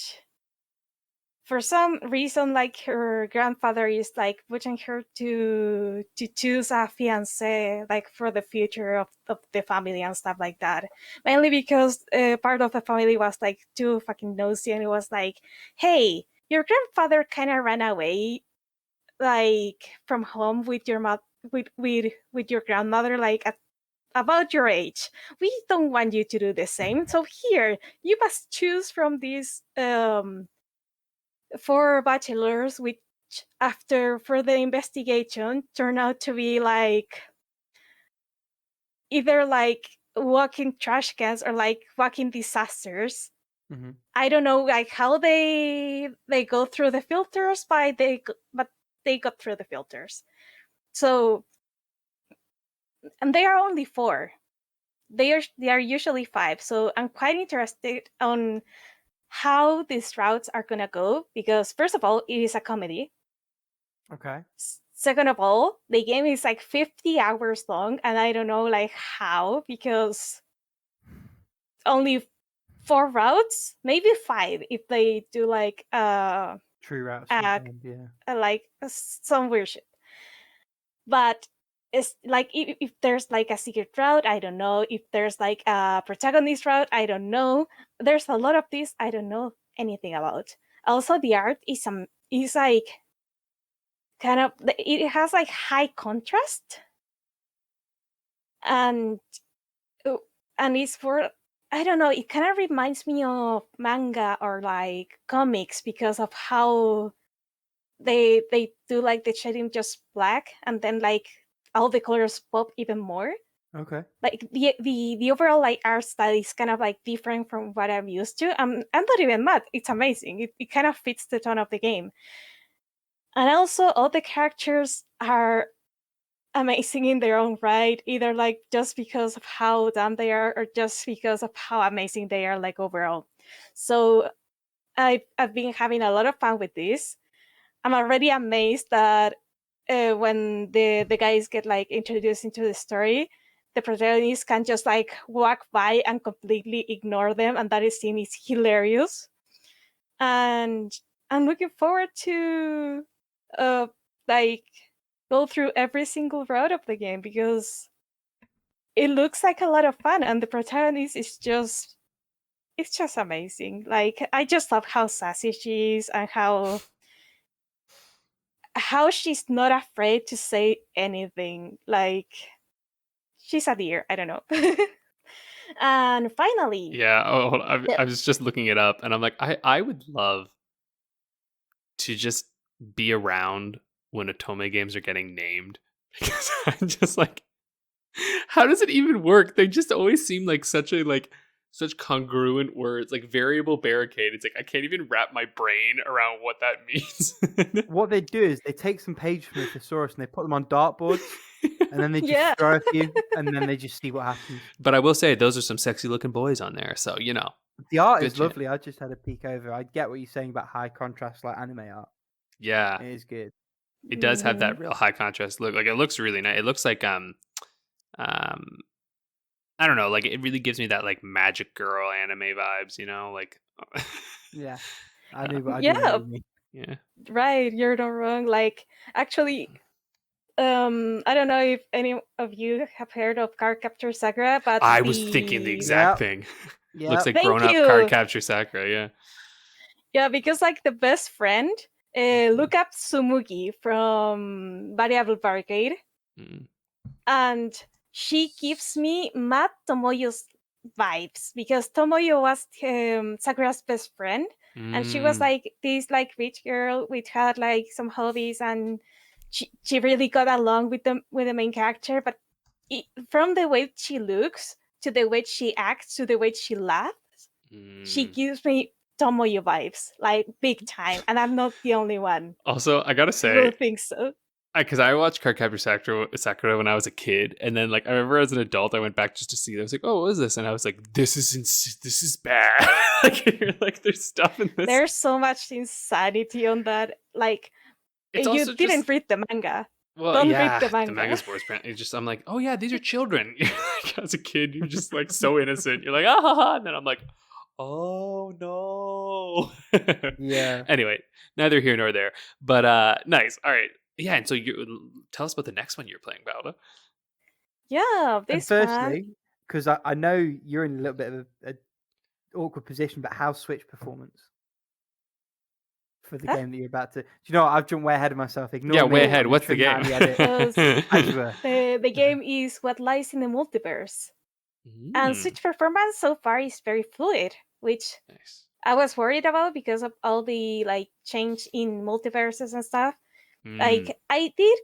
for some reason, like her grandfather is like pushing her to choose a fiance, like for the future of the family and stuff like that. Mainly because part of the family was like too fucking nosy, and it was like, hey, your grandfather kind of ran away, like from home with your with your grandmother, like about your age. We don't want you to do the same. So here, you must choose from these 4 bachelors, which after further investigation turn out to be like either like walking trash cans or like walking disasters. Mm-hmm. I don't know like how they go through the filters, but they got through the filters. So, and they are only 4. They are usually 5. So I'm quite interested on how these routes are gonna go, because first of all, it is a comedy. Okay. Second of all, the game is like 50 hours long, and I don't know like how, because only 4 routes, maybe 5 if they do like True routes. Yeah. like some weird shit. But it's like if there's like a secret route, I don't know. If there's like a protagonist route, I don't know. There's a lot of this I don't know anything about. Also, the art is like kind of, it has like high contrast, and it's for, I don't know, it kind of reminds me of manga or like comics because of how they do like the shading just black, and then like all the colors pop even more. Okay. Like the overall like art style is kind of like different from what I'm used to. I'm not even mad. It's amazing. It kind of fits the tone of the game. And also all the characters are amazing in their own right, either like just because of how dumb they are or just because of how amazing they are like overall. So I've been having a lot of fun with this. I'm already amazed that when the guys get like introduced into the story, the protagonist can just like walk by and completely ignore them, and that scene is hilarious. And I'm looking forward to like go through every single route of the game, because it looks like a lot of fun, and the protagonist is just, it's just amazing. Like, I just love how sassy she is, and how she's not afraid to say anything. Like, she's a dear. I don't know. And finally, yeah. Oh, I was just looking it up, and I'm like, I would love to just be around when Otome games are getting named, because I'm just like, how does it even work? They just always seem like such congruent words, like variable barricade. It's like I can't even wrap my brain around what that means. What they do is they take some pages from the thesaurus and they put them on dartboards, and then they just throw a few, and then they just see what happens. But I will say, those are some sexy looking boys on there, so you know. The art is lovely. I just had a peek over. I get what you're saying about high contrast, like anime art. Yeah, it is good. It does have that real high contrast look. Like, it looks really nice. It looks like I don't know, like it really gives me that like magic girl anime vibes, you know, like. Yeah, I do. Yeah, right. You're not wrong. Like, actually, I don't know if any of you have heard of Card Capture Sakura, but I was thinking the exact thing. Yeah, looks like grown up Card Capture Sakura. Yeah. Yeah, because like the best friend look up Tsumugi from Variable Barricade, and she gives me Matt Tomoyo's vibes, because Tomoyo was Sakura's best friend, and she was like this like rich girl which had like some hobbies, and she really got along with the main character. But from the way she looks to the way she acts to the way she laughs, she gives me Tomoyo vibes, like big time, and I'm not the only one. Also, I gotta say, who thinks so. Because I watched Cardcaptor Sakura when I was a kid, and then like I remember as an adult, I went back just to see it. I was like, "Oh, what is this?" And I was like, "This is bad." like there's stuff in this. There's so much insanity on that. Like, it's you didn't read the manga. Well, Don't yeah, read the manga. The manga sports brand. It's just I'm like, oh yeah, these are children. As a kid, you're just like so innocent. You're like, ah ha ha, and then I'm like, oh no. Yeah. Anyway, neither here nor there. But nice. All right. Yeah, and so you tell us about the next one you're playing, Paula. Yeah, this one. Firstly, because I know you're in a little bit of an awkward position, but how's Switch performance for the game that you're about to? Do you know what? I've jumped way ahead of myself. Ignore me. Way ahead. What's the game? The game is What Lies in the Multiverse. And Switch performance so far is very fluid, which I was worried about because of all the like change in multiverses and stuff. Like, I did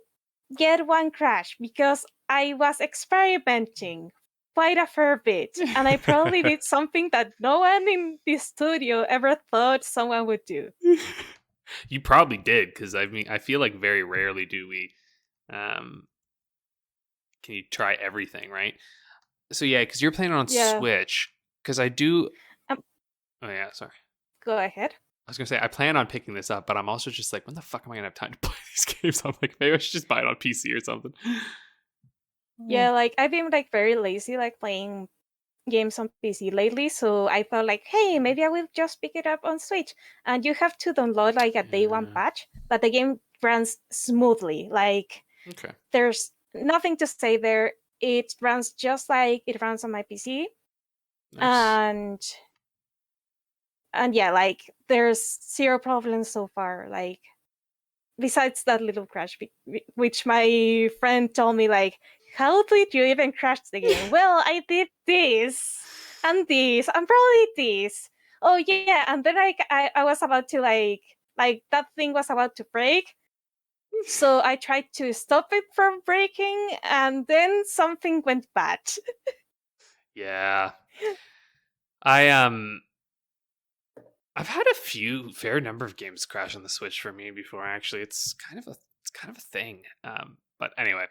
get one crash because I was experimenting quite a fair bit, and I probably did something that no one in the studio ever thought someone would do. You probably did, because I mean, I feel like very rarely do we can you try everything, right? So yeah, because you're playing on Switch, because I do oh yeah, sorry, go ahead. I was gonna say I plan on picking this up, but I'm also just like, when the fuck am I gonna have time to play these games? I'm like, maybe I should just buy it on PC or something. Yeah, like I've been like very lazy, like playing games on PC lately, so I thought like, hey, maybe I will just pick it up on Switch. And you have to download like a day one patch, but the game runs smoothly. Like, there's nothing to say there. It runs just like it runs on my PC, and yeah, like there's zero problems so far. Like, besides that little crash, which my friend told me, like, how did you even crash the game? Well, I did this and this and probably this. Oh yeah, and then I was about to like that thing was about to break. So I tried to stop it from breaking, and then something went bad. Yeah. I've had a fair number of games crash on the Switch for me before. Actually, it's kind of a thing. But anyway,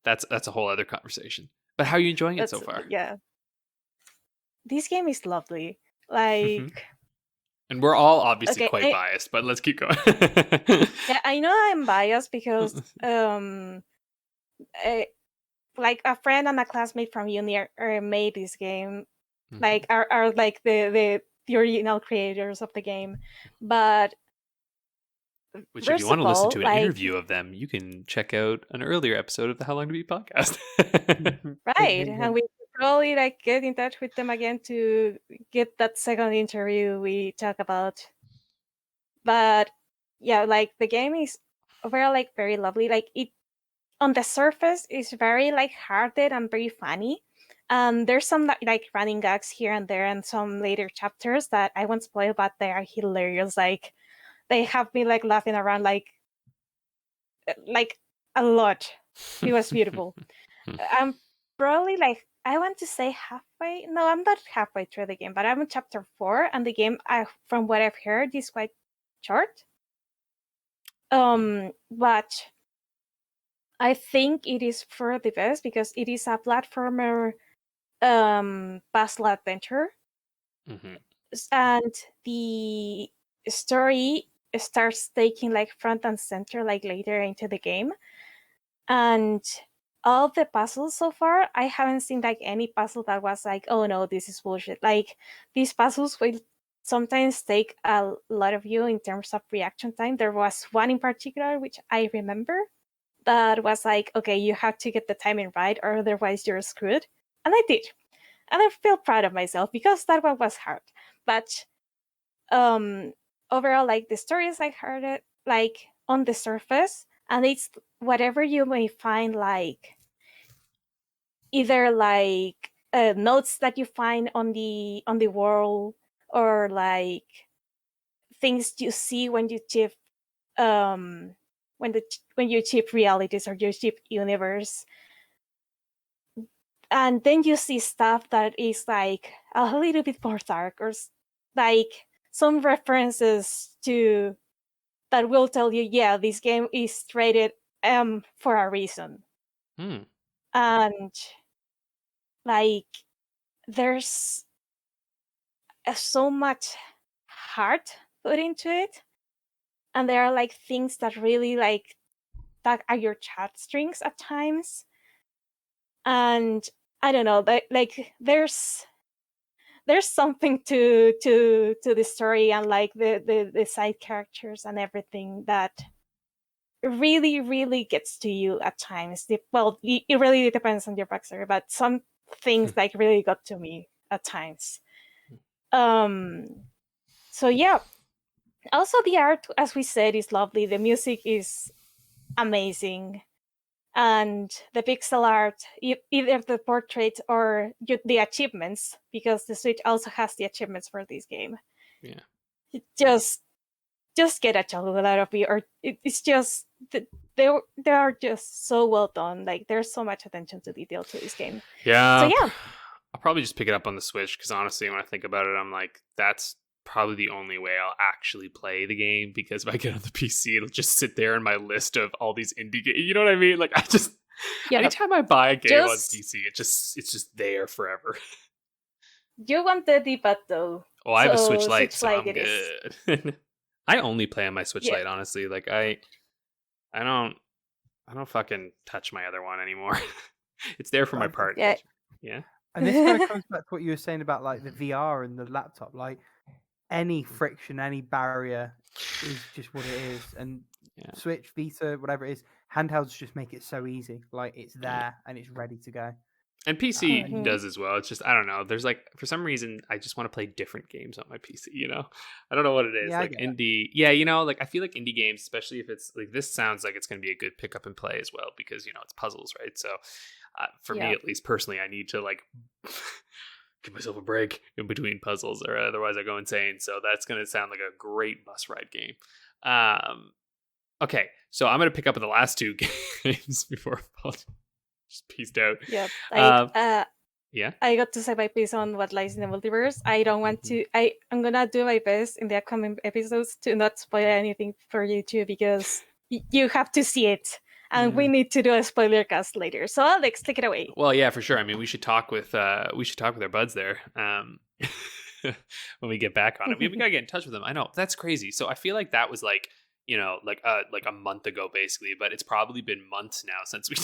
that's a whole other conversation. But how are you enjoying it so far? Yeah, this game is lovely. Like, and we're all obviously quite biased, but let's keep going. Yeah, I know I'm biased because like a friend and a classmate from uni made this game. Like are like the original creators of the game, but which, if you want to listen to an interview of them, you can check out an earlier episode of the How Long to Beat podcast. Right, and we probably like get in touch with them again to get that second interview we talk about. But yeah, like the game is overall like very lovely. Like, it on the surface is very like hearted and very funny. There's some like running gags here and there, and some later chapters that I won't spoil, but they are hilarious. Like, they have me like laughing around like a lot. It was beautiful. I'm probably like, I want to say halfway. No, I'm not halfway through the game, but I'm in chapter 4, and the game, from what I've heard, is quite short. But I think it is for the best because it is a platformer puzzle adventure, and the story starts taking like front and center like later into the game. And all the puzzles so far, I haven't seen like any puzzle that was like, oh no, this is bullshit. Like, these puzzles will sometimes take a lot of you in terms of reaction time. There was one in particular which I remember that was like, okay, you have to get the timing right or otherwise you're screwed. And I did. And I feel proud of myself because that one was hard. But overall, like, the story is like hard, like on the surface, and it's whatever you may find, like either like notes that you find on the world, or like things you see when you chip when you chip realities or you chip universe. And then you see stuff that is like a little bit more dark, or like some references to that will tell you, yeah, this game is rated M for a reason. And like there's so much heart put into it, and there are like things that really like tug at your chat strings at times. And I don't know, like there's something to the story and like the side characters and everything that really gets to you at times. Well, it really depends on your backstory, but some things like really got to me at times. So yeah. Also, the art, as we said, is lovely. The music is amazing. And the pixel art, either the portraits or the achievements, because the Switch also has the achievements for this game. Yeah. Just get a chuckle out of it, or it's just they are just so well done. Like there's so much attention to detail to this game. Yeah. So yeah, I'll probably just pick it up on the Switch, because honestly, when I think about it, I'm like, that's probably the only way I'll actually play the game, because if I get on the PC, it'll just sit there in my list of all these indie games. You know what I mean? Like, I just anytime I buy a game on PC, it's just there forever. You want the D-pad though. Oh, I have a Switch Lite, so I'm good. I only play on my Switch Lite, honestly. Like I don't fucking touch my other one anymore. It's there for my partner. Yeah. And this kind of comes back to what you were saying about like the VR and the laptop. Like any friction, any barrier is just what it is. And Switch, Vita, whatever it is, handhelds just make it so easy. Like it's there and it's ready to go. And PC does as well. It's just, I don't know. There's like, for some reason, I just want to play different games on my PC, you know? I don't know what it is. Yeah, like indie. Yeah, you know, like I feel like indie games, especially if it's like, this sounds like it's going to be a good pick up and play as well, because, you know, it's puzzles, right? So for me, at least personally, I need to like give myself a break in between puzzles, or otherwise I go insane. So that's going to sound like a great bus ride game. Okay, so I'm going to pick up with the last two games before Paul just pieced out. Yeah. Yeah. I got to say my piece on what lies in the multiverse. I don't want to. I'm gonna do my best in the upcoming episodes to not spoil anything for you too, because you have to see it, and we need to do a spoiler cast later. So Alyx, take it away. Well, yeah, for sure. I mean, we should talk with our buds there when we get back on it. We gotta get in touch with them. I know, that's crazy. So I feel like that was like, you know, like a month ago basically, but it's probably been months now since we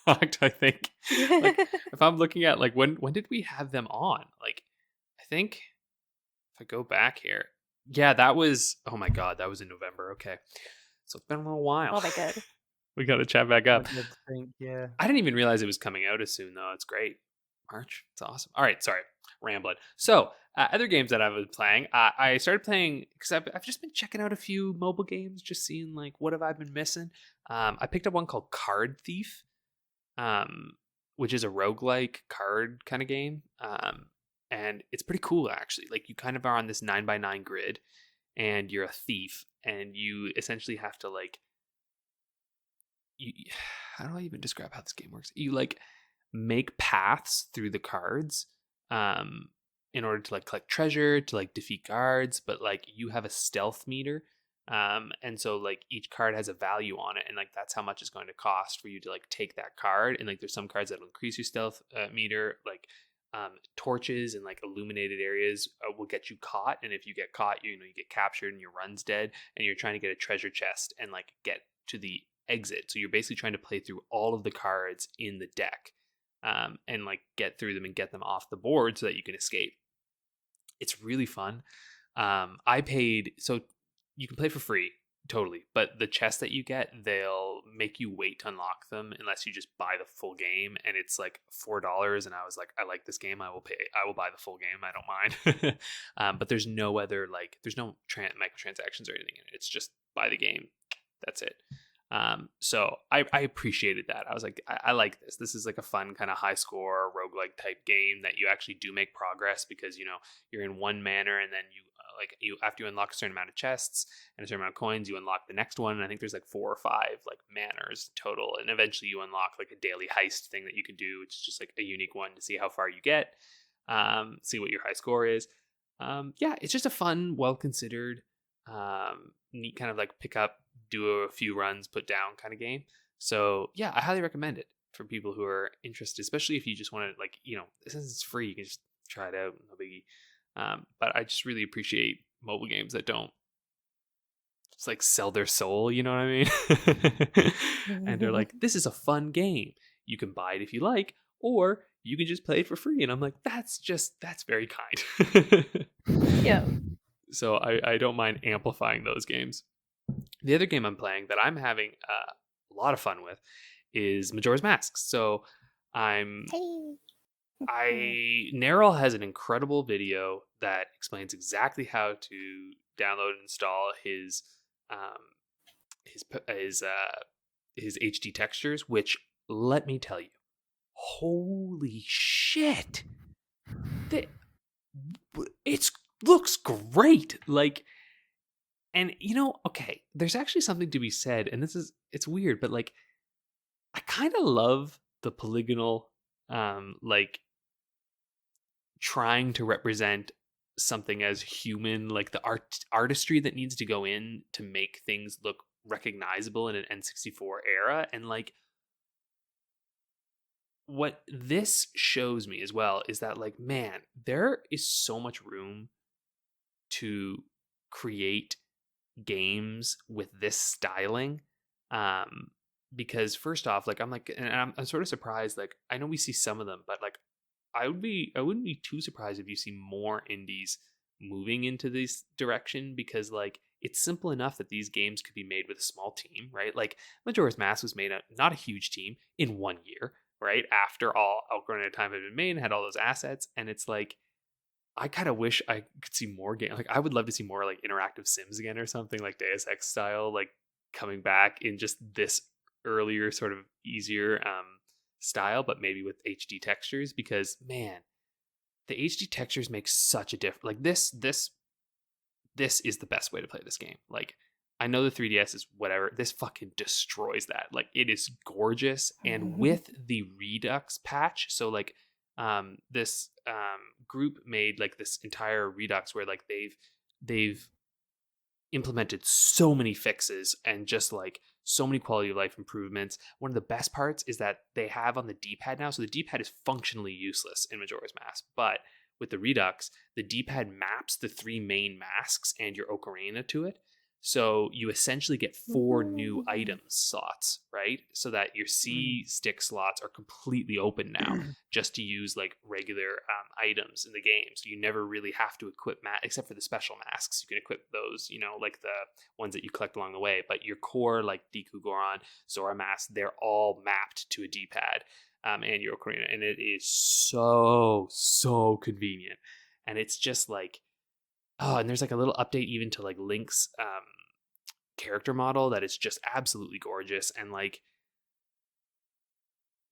talked, I think. Like, if I'm looking at like when did we have them on? Like, I think if I go back here, yeah, that was, oh my god, that was in November. Okay, so it's been a little while. Oh my god, we got to chat back up. Yeah, I didn't even realize it was coming out as soon though. It's great. March, it's awesome. All right, sorry, rambling. So other games that I've been playing, I started playing because I've just been checking out a few mobile games, just seeing like what have I been missing. I picked up one called Card Thief, which is a roguelike card kind of game, and it's pretty cool actually. Like you kind of are on this 9x9 grid, and you're a thief, and you essentially have to like, how do I even describe how this game works? You like make paths through the cards in order to like collect treasure, to like defeat guards, but like you have a stealth meter, and so like each card has a value on it, and like that's how much it's going to cost for you to like take that card. And like there's some cards that will increase your stealth meter, like torches and like illuminated areas will get you caught, and if you get caught, you get captured and your run's dead, and you're trying to get a treasure chest and like get to the exit. So you're basically trying to play through all of the cards in the deck, and like get through them and get them off the board so that you can escape. It's really fun. I paid, so you can play for free, totally, but the chests that you get, they'll make you wait to unlock them unless you just buy the full game, and it's like $4. And I was like, I like this game, I will buy the full game, I don't mind. But there's no other, like, there's no microtransactions or anything in it. It's just buy the game, That's it. So I appreciated that. I was like, I like this. This is like a fun kind of high score roguelike type game that you actually do make progress because, you're in one manner, and then you after you unlock a certain amount of chests and a certain amount of coins, you unlock the next one. And I think there's like 4 or 5 like manners total. And eventually you unlock like a daily heist thing that you can do, which is just like a unique one to see how far you get, see what your high score is. It's just a fun, well-considered, neat kind of like pick up, do a few runs, put down kind of game. So yeah, I highly recommend it for people who are interested, especially if you just want to like, since it's free, you can just try it out, no biggie. But I just really appreciate mobile games that don't just like sell their soul, you know what I mean? And they're like, this is a fun game. You can buy it if you like, or you can just play it for free. And I'm like, that's very kind. Yeah. So I don't mind amplifying those games. The other game I'm playing that I'm having a lot of fun with is Majora's Mask. So Neryl has an incredible video that explains exactly how to download and install his HD textures, which, let me tell you, holy shit, it looks great. Like, and okay, there's actually something to be said, and it's weird, but like, I kind of love the polygonal, like trying to represent something as human, like the artistry that needs to go in to make things look recognizable in an N64 era. And like, what this shows me as well is that, like, man, there is so much room to create games with this styling. Because first off, like, I'm sort of surprised. Like, I know we see some of them, but like, I wouldn't be too surprised if you see more indies moving into this direction, because like, it's simple enough that these games could be made with a small team, right? Like, Majora's Mask was made not a huge team in 1 year, right? After all Ocarina of Time had been made and had all those assets. And it's like, I kind of wish I could see more games. Like, I would love to see more like interactive Sims again, or something like Deus Ex style, like coming back in just this earlier sort of easier style, but maybe with HD textures, because man, the HD textures make such a difference. Like, this is the best way to play this game. Like, I know the 3DS is whatever, this fucking destroys that. Like, it is gorgeous. And with the Redux patch, so like this group made like this entire Redux where like they've implemented so many fixes and just like so many quality of life improvements. One of the best parts is that they have on the D-pad now. So the D-pad is functionally useless in Majora's Mask, but with the Redux, the D-pad maps the 3 main masks and your ocarina to it. So you essentially get 4 new items slots, right? So that your C stick slots are completely open now, just to use like regular items in the game. So you never really have to equip except for the special masks. You can equip those, like the ones that you collect along the way. But your core, like Deku Goron, Zora Mask, they're all mapped to a D-pad and your ocarina. And it is so convenient. And it's just like, oh, and there's like a little update even to like Link's character model that is just absolutely gorgeous, and like,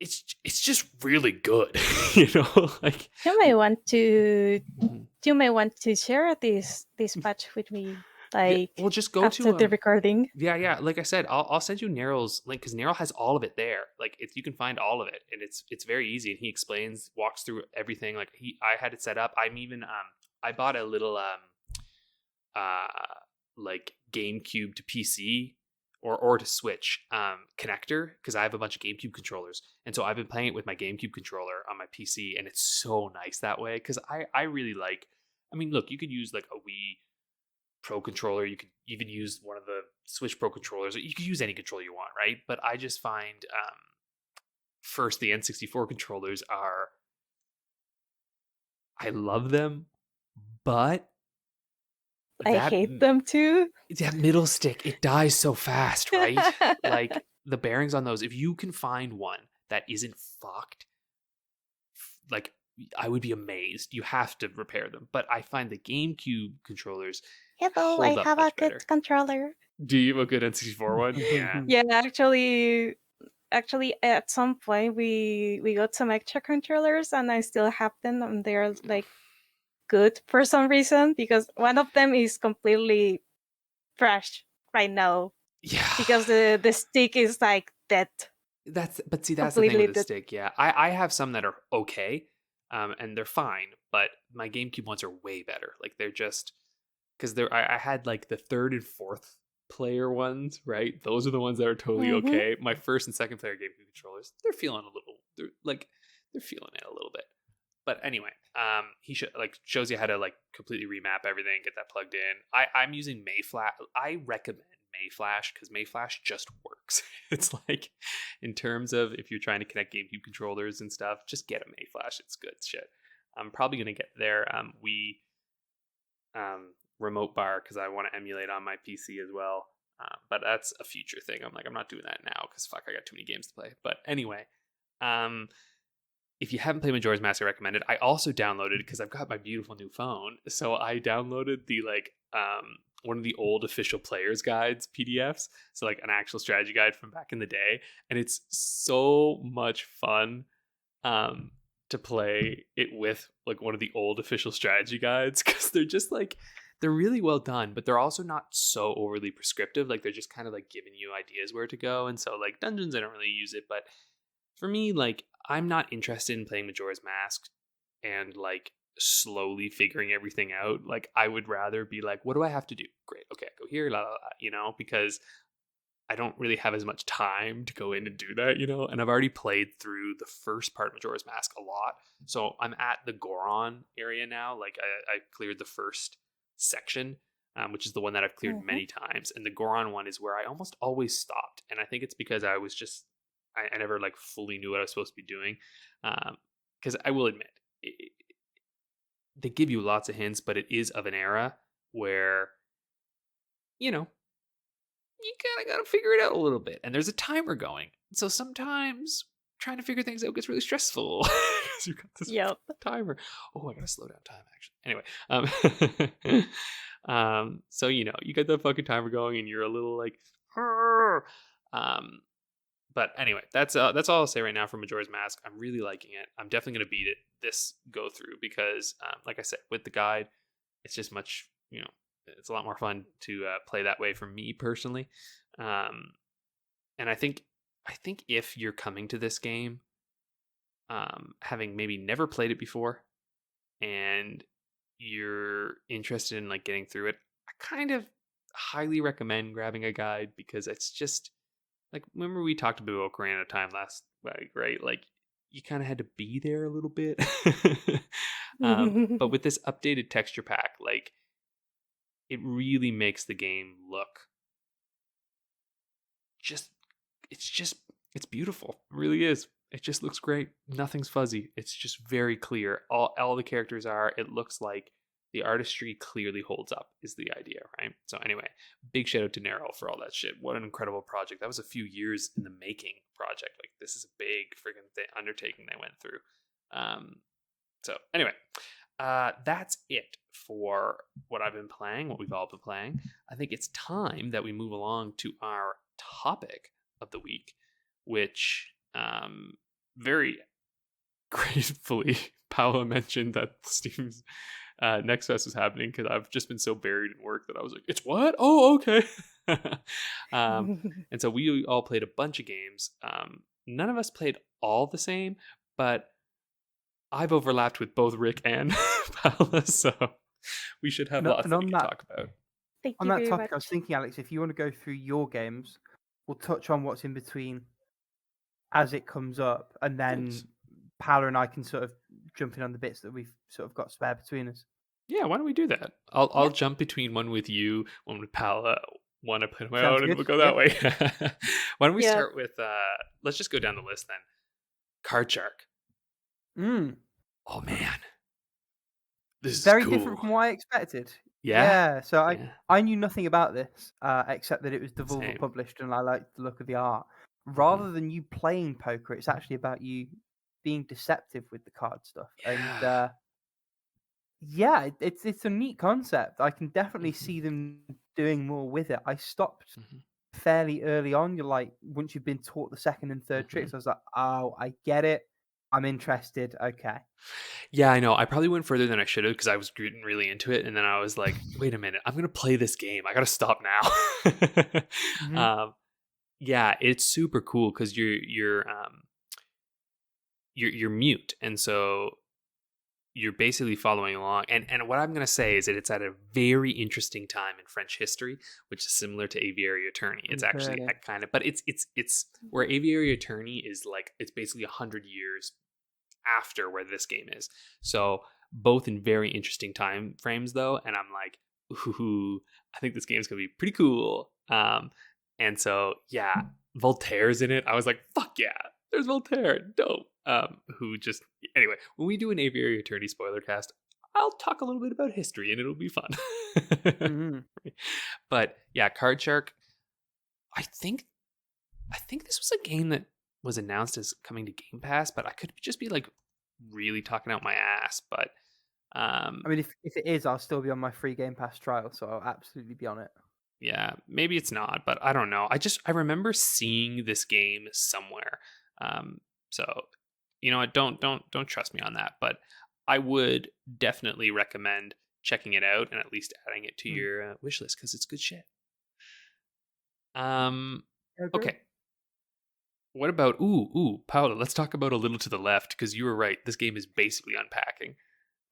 it's just really good. Like, you may want to share this patch with me, like, we'll just go after to the recording. Yeah, like I said, I'll send you Neryl's link, because Neryl has all of it there. Like, you can find all of it, and it's very easy, and he walks through everything. Like, I had it set up. I'm even I bought a little like GameCube to PC or to Switch connector, because I have a bunch of GameCube controllers, and so I've been playing it with my GameCube controller on my PC, and it's so nice that way, because I really like, I mean, look, you could use like a Wii Pro controller, you could even use one of the Switch Pro controllers, you could use any controller you want, right? But I just find first, the N64 controllers I love them, but I hate them too. That middle stick, it dies so fast, right? Like, the bearings on those, if you can find one that isn't fucked, like, I would be amazed. You have to repair them. But I find the GameCube controllers, Hello, I hold up have a much good better. controller. Do you have a good N64 one? Yeah. Yeah, actually, at some point we got some extra controllers, and I still have them, and they're like good for some reason because one of them is completely trash right now Yeah. because the stick is like dead. That's the thing Completely with the dead. stick. Yeah, I have some that are okay, and they're fine, but my GameCube ones are way better. Like they're just because I had like the third and fourth player ones, right? Those are the ones that are totally Mm-hmm. okay. My first and second player GameCube controllers, they're feeling they're feeling it a little bit. But anyway, he shows you how to like completely remap everything, get that plugged in. I'm using Mayflash. I recommend Mayflash because Mayflash just works. It's like in terms of if you're trying to connect GameCube controllers and stuff, just get a Mayflash. It's good shit. I'm probably gonna get there. We remote bar because I want to emulate on my PC as well. But that's a future thing. I'm not doing that now because fuck, I got too many games to play. But anyway, if you haven't played Majora's Mask, I recommend it. I also downloaded because I've got my beautiful new phone, so I downloaded the one of the old official players guides PDFs, so like an actual strategy guide from back in the day, and it's so much fun to play it with like one of the old official strategy guides because they're really well done, but they're also not so overly prescriptive. Like they're just kind of like giving you ideas where to go, and so like dungeons, I don't really use it, but for me, like I'm not interested in playing Majora's Mask and like slowly figuring everything out. Like I would rather be like, what do I have to do? Great, okay, go here, la la la, because I don't really have as much time to go in and do that, and I've already played through the first part of Majora's Mask a lot. So I'm at the Goron area now. Like I cleared the first section, which is the one that I've cleared many times. And the Goron one is where I almost always stopped. And I think it's because I was just, I never like fully knew what I was supposed to be doing. Because I will admit, they give you lots of hints, but it is of an era where, you kind of got to figure it out a little bit. And there's a timer going. So sometimes trying to figure things out gets really stressful. Because you've got this timer. Oh, I got to slow down time, actually. Anyway. So, you got the fucking timer going and you're a little like, but anyway, that's all I'll say right now for Majora's Mask. I'm really liking it. I'm definitely going to beat it this go through because, like I said, with the guide, it's just much, it's a lot more fun to play that way for me personally. And I think if you're coming to this game, having maybe never played it before, and you're interested in like getting through it, I kind of highly recommend grabbing a guide because it's just like, remember we talked about Ocarina of Time last week, right? Like you kind of had to be there a little bit. But with this updated texture pack, like it really makes the game look it's beautiful. It really is. It just looks great. Nothing's fuzzy. It's just very clear. All the characters are. It looks like the artistry clearly holds up is the idea, right? So anyway, big shout out to Nero for all that shit. What an incredible project. That was a few years in the making project. Like this is a big freaking undertaking they went through. So anyway, that's it for what I've been playing, what we've all been playing. I think it's time that we move along to our topic of the week, which very gratefully Paula mentioned that Steam's Next Fest was happening because I've just been so buried in work that I was like, it's what? Oh, okay. And so we all played a bunch of games. None of us played all the same, but I've overlapped with both Rick and Paula, so we should have lots that we can talk about. On that topic, I was thinking, Alex, if you want to go through your games, we'll touch on what's in between as it comes up, and then Paula and I can sort of jump in on the bits that we've sort of got spare between us. Yeah, why don't we do that? I'll jump between one with you, one with Paula, one I play on my own, and we'll go that way. Why don't we start with let's just go down the list then. Card Shark. Oh man, this is very cool. different from what I expected. Yeah. So I knew nothing about this except that it was Devolver published, and I liked the look of the art. Rather than you playing poker, it's actually about you being deceptive with the card stuff. And Yeah, it's a neat concept. I can definitely Mhm. see them doing more with it. I stopped Mhm. fairly early on. You're like, once you've been taught the second and third Mhm. tricks, I was like, oh, I get it. I'm interested. Okay. Yeah, I know. I probably went further than I should have because I was getting really into it, and then I was like, "Wait a minute, I'm gonna play this game. I gotta stop now." Hmm. um, yeah, it's super cool because you're mute, and so you're basically following along. And what I'm gonna say is that it's at a very interesting time in French history, which is similar to Aviary Attorney. It's I've actually heard a it. kind of, but it's where Aviary Attorney is like it's basically 100 years after where this game is. So both in very interesting time frames though, and I'm like, ooh, I think this game's gonna be pretty cool. And so yeah, Voltaire's in it. I was like, fuck yeah, there's Voltaire, dope. Who just anyway, when we do an Aviary Attorney spoiler cast, I'll talk a little bit about history and it'll be fun. Hmm. But yeah, Card Shark. I think this was a game that was announced as coming to Game Pass, but I could just be like really talking out my ass. But I mean, if it is, I'll still be on my free Game Pass trial, so I'll absolutely be on it. yeah, maybe it's not, but I don't know. I remember seeing this game somewhere. So you know what? Don't trust me on that, but I would definitely recommend checking it out and at least adding it to Mm. your wish list because it's good shit. Um, I agree. okay. What about Paula? Let's talk about A Little to the Left because you were right. This game is basically unpacking.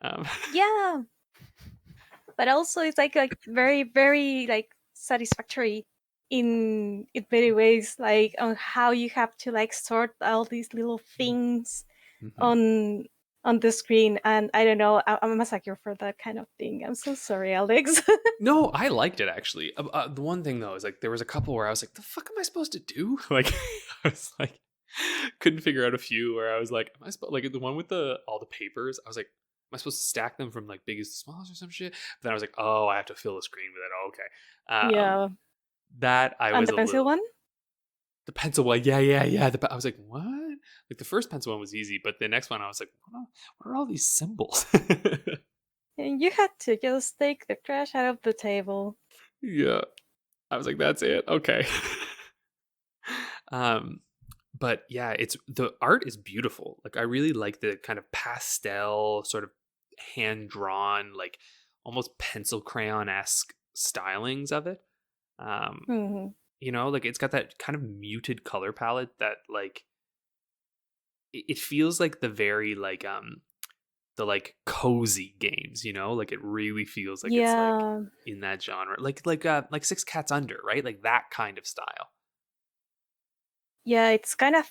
Um, Yeah, but also it's like very very like satisfactory in many ways, like on how you have to like sort all these little things mhm. on on the screen. And I don't know, I'm a sucker for that kind of thing. I'm so sorry, Alyx. No, I liked it actually. The one thing though is like there was a couple where I was like, "The fuck am I supposed to do?" Like, I was like, couldn't figure out a few where I was like, "Am I supposed like the one with the all the papers?" I was like, "Am I supposed to stack them from like biggest to smallest or some shit?" But then I was like, "Oh, I have to fill the screen with it." Oh, okay, Yeah, that I and was the a pencil little one. the pencil one. Yeah. I was like, "What?" Like the first pencil one was easy, but the next one I was like, what are all these symbols?" And you had to just take the trash out of the table. Yeah. I was like, that's it. Okay. um, but yeah, it's the art is beautiful. Like I really like the kind of pastel, sort of hand drawn, like almost pencil crayon esque stylings of it. Um, Hmm. you know, like it's got that kind of muted color palette that like it feels like the very like the like cozy games, you know, like it really feels like it's like Yeah, in that genre, like Six Cats Under, right? Like that kind of style. yeah, it's kind of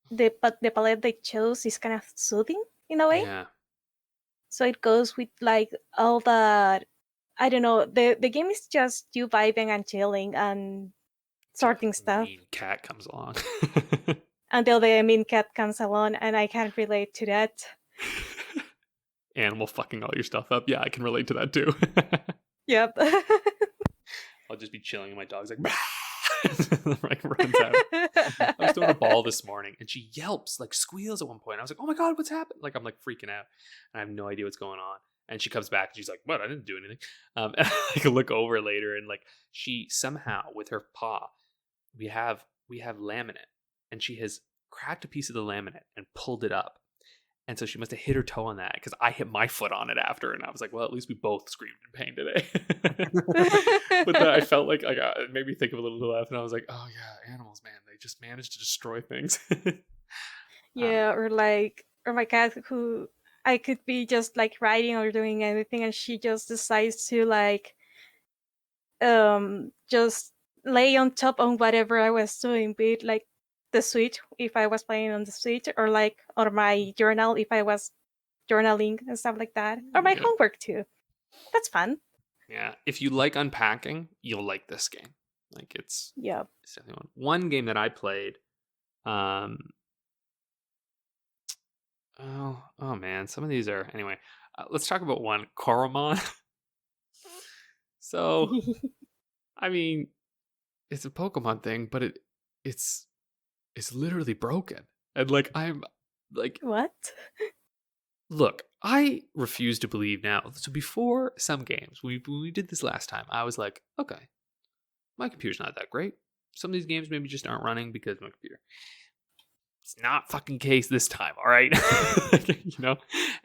the palette they chose is kind of soothing in a way. Yeah. So it goes with like all that. I don't know. The game is just you vibing and chilling and Till sorting the stuff mean cat comes along. until the mean cat comes along, and I can't relate to that. Animal fucking all your stuff up. Yeah, I can relate to that too. Yep. I'll just be chilling and my dog's like, like runs out. I was throwing a ball this morning and she yelps, like squeals at one point. I was like, oh my God, what's happened? Like, I'm like freaking out and I have no idea what's going on. And she comes back and she's like, what? I didn't do anything. And I can look over later and like she somehow with her paw, we have laminate and she has cracked a piece of the laminate and pulled it up. And so she must have hit her toe on that because I hit my foot on it after, and I was like, "Well, at least we both screamed in pain today." But then I felt like it made me think of A Little to the Left, and I was like, "Oh yeah, animals, man, they just manage to destroy things." um, Yeah, or my cat who I could be just like writing or doing anything, and she just decides to like just lay on top on whatever I was doing, be it like the Switch if I was playing on the Switch, or like or my journal if I was journaling and stuff like that, or my yeah, homework too. That's fun. yeah. If you like unpacking, you'll like this game. Like Yeah. it's definitely one game that I played. Um, oh man, some of these are anyway. Let's talk about one, Koromon. So I mean, it's a Pokemon thing, but it's it's literally broken. And like I'm like What? Look, I refuse to believe now. So before some games, when we did this last time, I was like, okay, my computer's not that great. Some of these games maybe just aren't running because of my computer. It's not fucking case this time, all right? You know?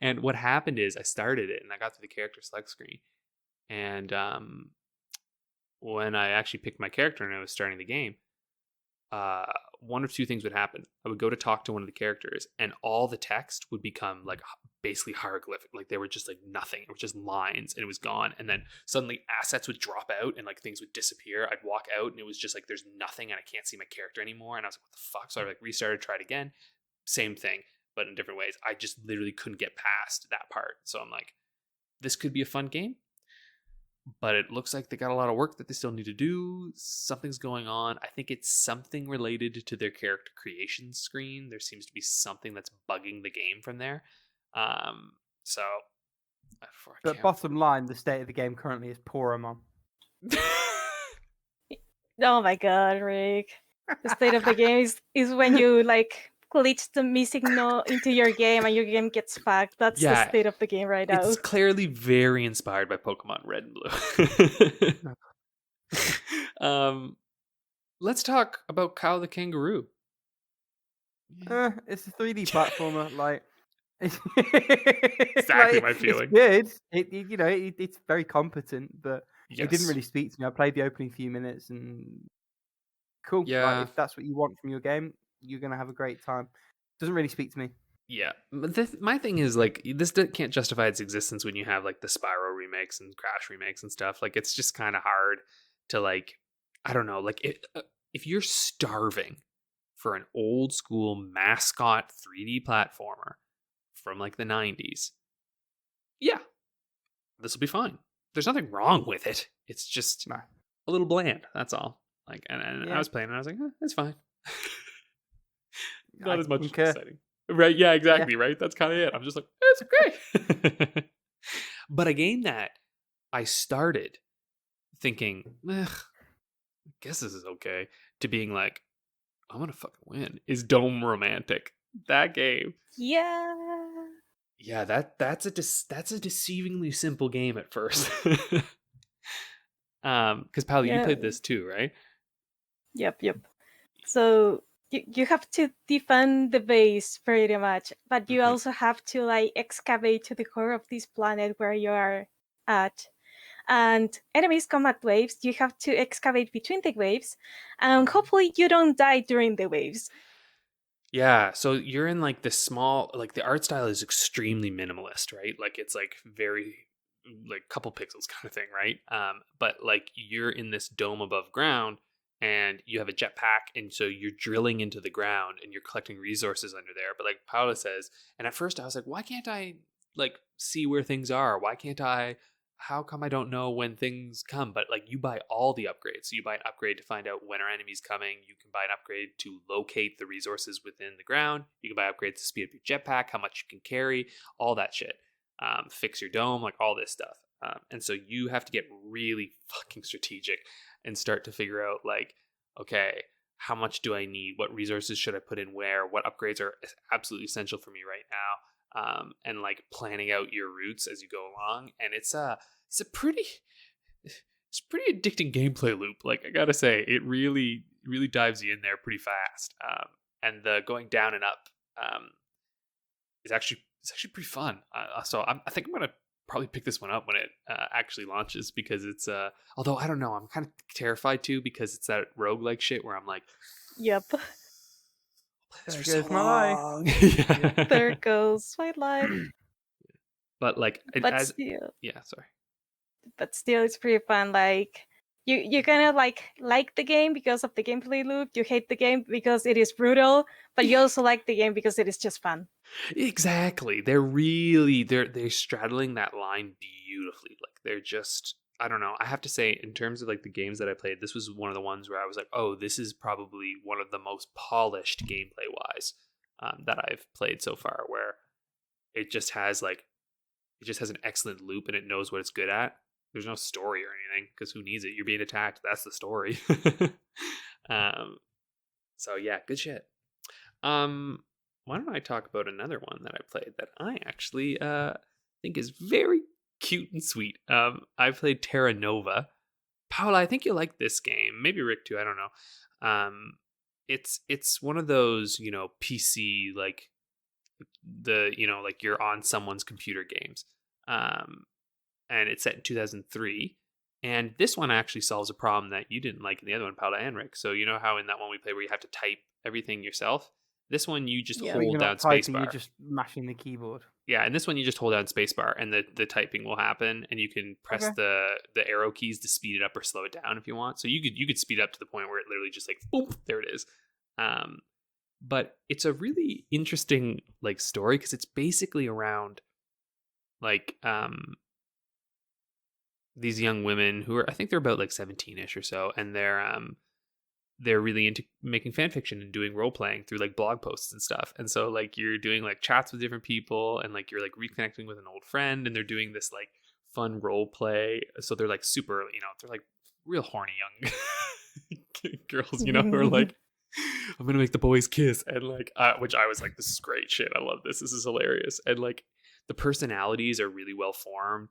And what happened is I started it and I got to the character select screen. And when I actually picked my character and I was starting the game, one of two things would happen. I would go to talk to one of the characters and all the text would become like basically hieroglyphic. Like they were just like nothing. It was just lines and it was gone. And then suddenly assets would drop out and like things would disappear. I'd walk out and it was just like there's nothing and I can't see my character anymore. And I was like, what the fuck? So I like restarted, tried again. Same thing, but in different ways. I just literally couldn't get past that part. So I'm like, this could be a fun game. But it looks like they got a lot of work that they still need to do. Something's going on. I think it's something related to their character creation screen. There seems to be something that's bugging the game from there. So, but bottom line, the state of the game currently is poor, Mom. Oh my god, Rick. The state of the game is when you like glitch the missing node into your game and your game gets fucked. That's the state of the game right now. It's clearly very inspired by Pokemon Red and Blue. Let's talk about Cow the Kangaroo. It's a 3D platformer, like exactly my feeling. It's good. It's very competent, but it didn't really speak to me. I played the opening few minutes and cool. Yeah, if that's what you want from your game, you're gonna have a great time. Doesn't really speak to me. Yeah, but my thing is like this can't justify its existence when you have like the Spyro remakes and Crash remakes and stuff. Like it's just kind of hard to like, I don't know, like if you're starving for an old school mascot 3D platformer from like the 90s, yeah, this will be fine. There's nothing wrong with it. It's just a little bland. That's all. Like, and I was playing and I was like, it's fine. Not as much exciting. Right, yeah, exactly, yeah. Right? That's kind of it. I'm just like, it's great. But a game that I started thinking, I guess this is okay, to being like, I'm going to fucking win, is Dome Romantic. That game. Yeah. Yeah, that's a deceivingly simple game at first. Because Paula, you played this too, right? Yep. So you have to defend the base pretty much, but you also have to like excavate to the core of this planet where you are at. And enemies come at waves. You have to excavate between the waves, and hopefully you don't die during the waves. Yeah, so you're in like this small, like the art style is extremely minimalist, right? Like it's like very like couple pixels kind of thing, right? But like you're in this dome above ground and you have a jetpack, and so you're drilling into the ground and you're collecting resources under there. But like Paula says, and at first I was like, why can't I like see where things are? Why can't I? How come I don't know when things come? But like you buy all the upgrades. So you buy an upgrade to find out when our enemy's coming. You can buy an upgrade to locate the resources within the ground. You can buy upgrades to speed up your jetpack, how much you can carry, all that shit. Fix your dome, like all this stuff. And so you have to get really fucking strategic and start to figure out like, okay, how much do I need? What resources should I put in where? What upgrades are absolutely essential for me right now? And like planning out your routes as you go along. And it's a pretty addicting gameplay loop. Like I gotta say, it really dives you in there pretty fast. And the going down and up is actually pretty fun. So I think I'm gonna probably pick this one up when it actually launches, because it's although I don't know, I'm kind of terrified too, because it's that roguelike shit where I'm like, yep. There goes my life. Yeah. There goes my life. But like, still, yeah, sorry. But still, it's pretty fun. Like you kind of like the game because of the gameplay loop. You hate the game because it is brutal, but you also like the game because it is just fun. Exactly. They're straddling that line beautifully. Like they're just, I don't know. I have to say, in terms of like the games that I played, this was one of the ones where I was like, oh, this is probably one of the most polished gameplay wise that I've played so far, where it just has an excellent loop and it knows what it's good at. There's no story or anything, because who needs it? You're being attacked. That's the story. So yeah, good shit. why don't I talk about another one that I played that I actually think is very cute and sweet. I played Terra Nova. Paula, I think you like this game. Maybe Rick too. I don't know. It's one of those, PC like like you're on someone's computer games. And it's set in 2003. And this one actually solves a problem that you didn't like in the other one, Paula and Rick. So you know how in that one we play where you have to type everything yourself? This one you just Yeah. But you're hold not down typing, spacebar. you're just mashing the keyboard. Yeah, and this one you just hold down spacebar and the typing will happen, and you can press the arrow keys to speed it up or slow it down if you want. So you could speed up to the point where it literally just like boom, there it is. But it's a really interesting like story because it's basically around like these young women who are, I think they're about like 17ish or so, and they're really into making fan fiction and doing role playing through like blog posts and stuff. And so like you're doing like chats with different people and like you're like reconnecting with an old friend, and they're doing this like fun role play. So they're like super, they're like real horny young girls, who are like, I'm gonna make the boys kiss, and like which I was like, this is great shit. I love this. This is hilarious. And like the personalities are really well formed.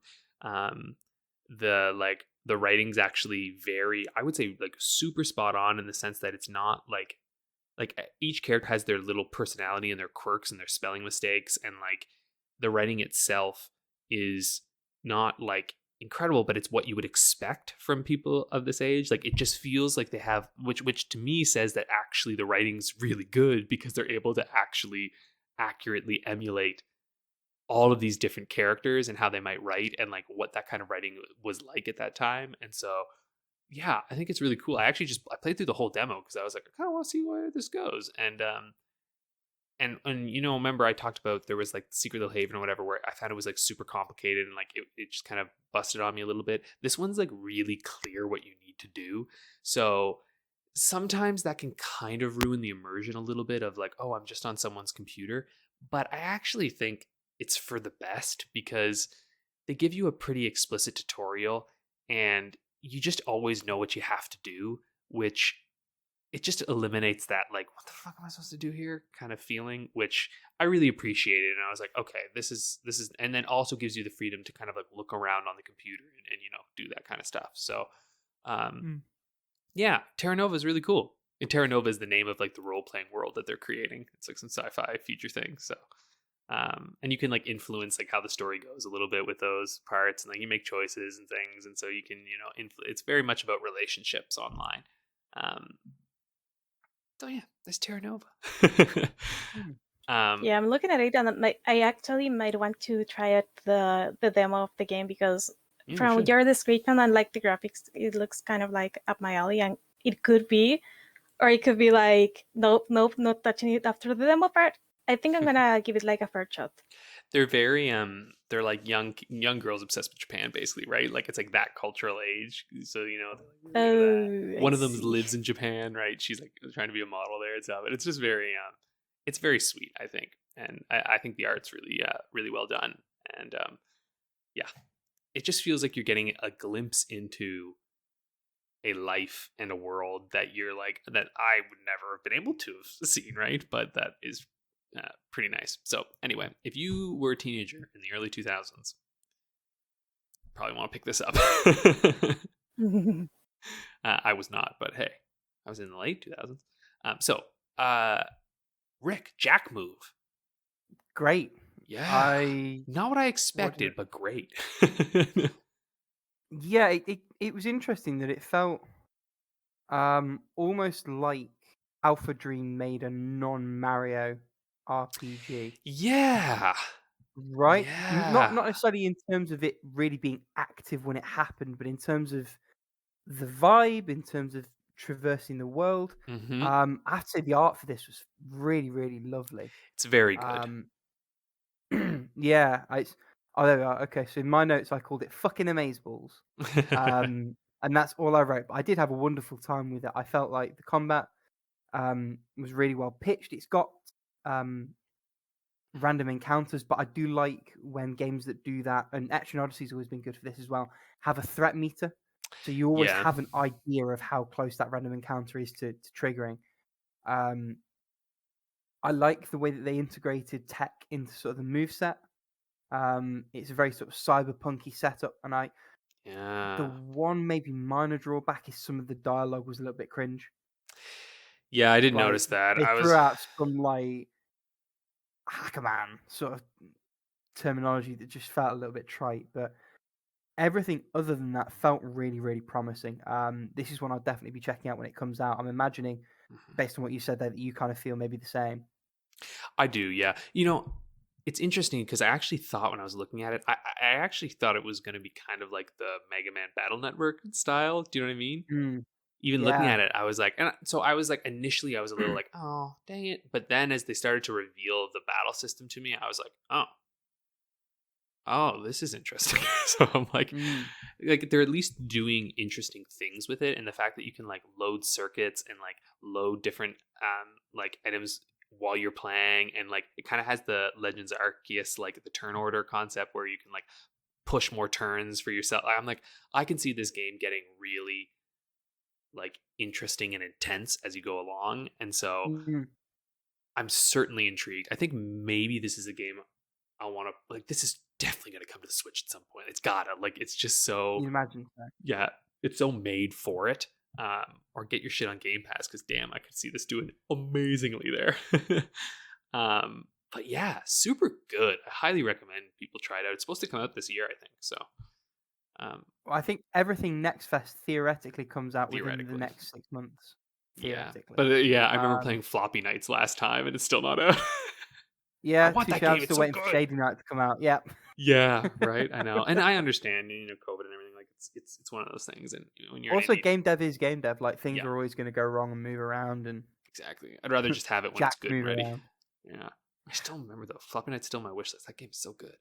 The writing's actually very, I would say, like super spot on in the sense that it's not like each character has their little personality and their quirks and their spelling mistakes, and like the writing itself is not like incredible, but it's what you would expect from people of this age. Like it just feels like they have, which to me says that actually the writing's really good because they're able to actually accurately emulate all of these different characters and how they might write and like what that kind of writing was like at that time. And so yeah, I think it's really cool. I played through the whole demo because I was like, I kind of want to see where this goes. And remember I talked about there was like Secret Little Haven or whatever where I found it was like super complicated and like it just kind of busted on me a little bit. This one's like really clear what you need to do. So sometimes that can kind of ruin the immersion a little bit of like, oh, I'm just on someone's computer. But I actually think it's for the best because they give you a pretty explicit tutorial and you just always know what you have to do, which it just eliminates that like, what the fuck am I supposed to do here kind of feeling, which I really appreciated. And I was like, okay, this is, and then also gives you the freedom to kind of like look around on the computer and do that kind of stuff. So yeah, Terra Nova is really cool. And Terra Nova is the name of like the role-playing world that they're creating. It's like some sci-fi future thing. So and you can like influence like how the story goes a little bit with those parts, and like you make choices and things, and so you can it's very much about relationships online. So yeah, there's Terra Nova. Yeah, I'm looking at it, and I actually might want to try out the demo of the game because from your description and like the graphics, it looks kind of like up my alley, and it could be, or it could be like nope, not touching it after the demo part. I think I'm gonna give it like a fair shot. They're very they're like young girls obsessed with Japan, basically, right? Like it's like that cultural age. So one of them lives in Japan, right? She's like trying to be a model there and stuff. But it's just very it's very sweet, I think, and I think the art's really really well done. And yeah, it just feels like you're getting a glimpse into a life and a world that you're like that I would never have been able to have seen, right? But that is pretty nice. So anyway, if you were a teenager in the early 2000s, probably want to pick this up. I was not, but hey, I was in the late 2000s. Rick, Jack Move. Great. Yeah. Not what I expected, but great. Yeah, it was interesting that it felt almost like Alpha Dream made a non-Mario RPG. Yeah. Right? Yeah. Not necessarily in terms of it really being active when it happened, but in terms of the vibe, in terms of traversing the world. Mm-hmm. I have to say the art for this was really, really lovely. It's very good. Yeah, there we are. Okay, so in my notes I called it fucking amazeballs. And that's all I wrote. But I did have a wonderful time with it. I felt like the combat was really well pitched. It's got random encounters, but I do like when games that do that, and Action Odyssey's always been good for this as well, have a threat meter. So you always have an idea of how close that random encounter is to triggering. I like the way that they integrated tech into sort of the moveset. It's a very sort of cyberpunky setup, and the one maybe minor drawback is some of the dialogue was a little bit cringe. Yeah, I did Like, notice that. they threw out some like hacker man sort of terminology that just felt a little bit trite, but everything other than that felt really, really promising. This is one I'll definitely be checking out when it comes out. I'm imagining, based on what you said there, that you kind of feel maybe the same. I do, yeah. It's interesting because I actually thought when I was looking at it, I actually thought it was going to be kind of like the Mega Man Battle Network style. Do you know what I mean? Even looking at it, I was like, initially I was a little like, oh, dang it. But then as they started to reveal the battle system to me, I was like, oh, this is interesting. So I'm like they're at least doing interesting things with it. And the fact that you can like load circuits and like load different like items while you're playing, and like it kind of has the Legends of Arceus, like the turn order concept where you can like push more turns for yourself. I'm like, I can see this game getting really like interesting and intense as you go along. And so I'm certainly intrigued. I think maybe this is a game I want to like. This is definitely going to come to the Switch at some point. It's gotta, like, it's just so, you imagine so. Yeah, it's so made for it. Or get your shit on Game Pass, because damn, I could see this doing amazingly there. But yeah, super good. I highly recommend people try it out. It's supposed to come out this year, I think. So well, I think everything Next Fest theoretically comes out within the next 6 months. Theoretically. Yeah, but I remember playing Floppy Nights last time, and it's still not out. Yeah, I'm still waiting for Shady Night to come out. Yep. Yeah, right. I know, and I understand, COVID and everything. Like, it's one of those things. And when you're also game dev is game dev. Like, things are always going to go wrong and move around. And exactly, I'd rather just have it when it's good and ready. Around. Yeah, I still remember though. Floppy Night's still on my wish list. That game's so good.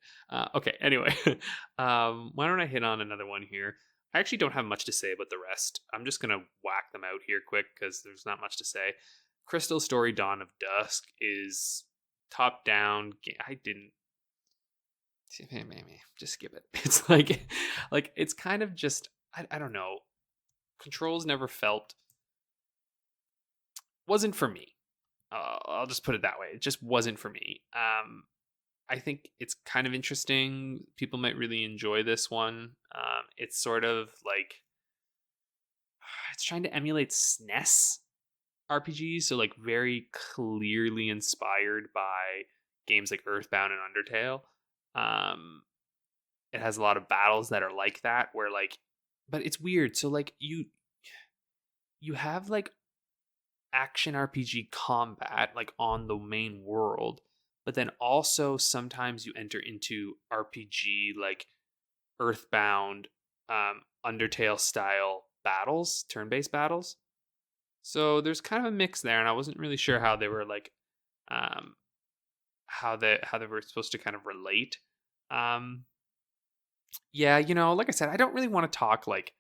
Okay, anyway, why don't I hit on another one here? I actually don't have much to say about the rest. I'm just gonna whack them out here quick because there's not much to say. Crystal Story: Dawn of Dusk is top down. I didn't. Maybe just skip it. It's like it's kind of just I don't know. Controls never wasn't for me. I'll just put it that way. It just wasn't for me. I think it's kind of interesting. People might really enjoy this one. It's sort of like it's trying to emulate SNES RPGs, so like very clearly inspired by games like Earthbound and Undertale. It has a lot of battles that are like that, where like, but it's weird. So like you have like action RPG combat like on the main world, but then also sometimes you enter into RPG like Earthbound, Undertale style battles, turn-based battles. So there's kind of a mix there, and I wasn't really sure how they were like, how they were supposed to kind of relate. Yeah, like I said, I don't really want to talk like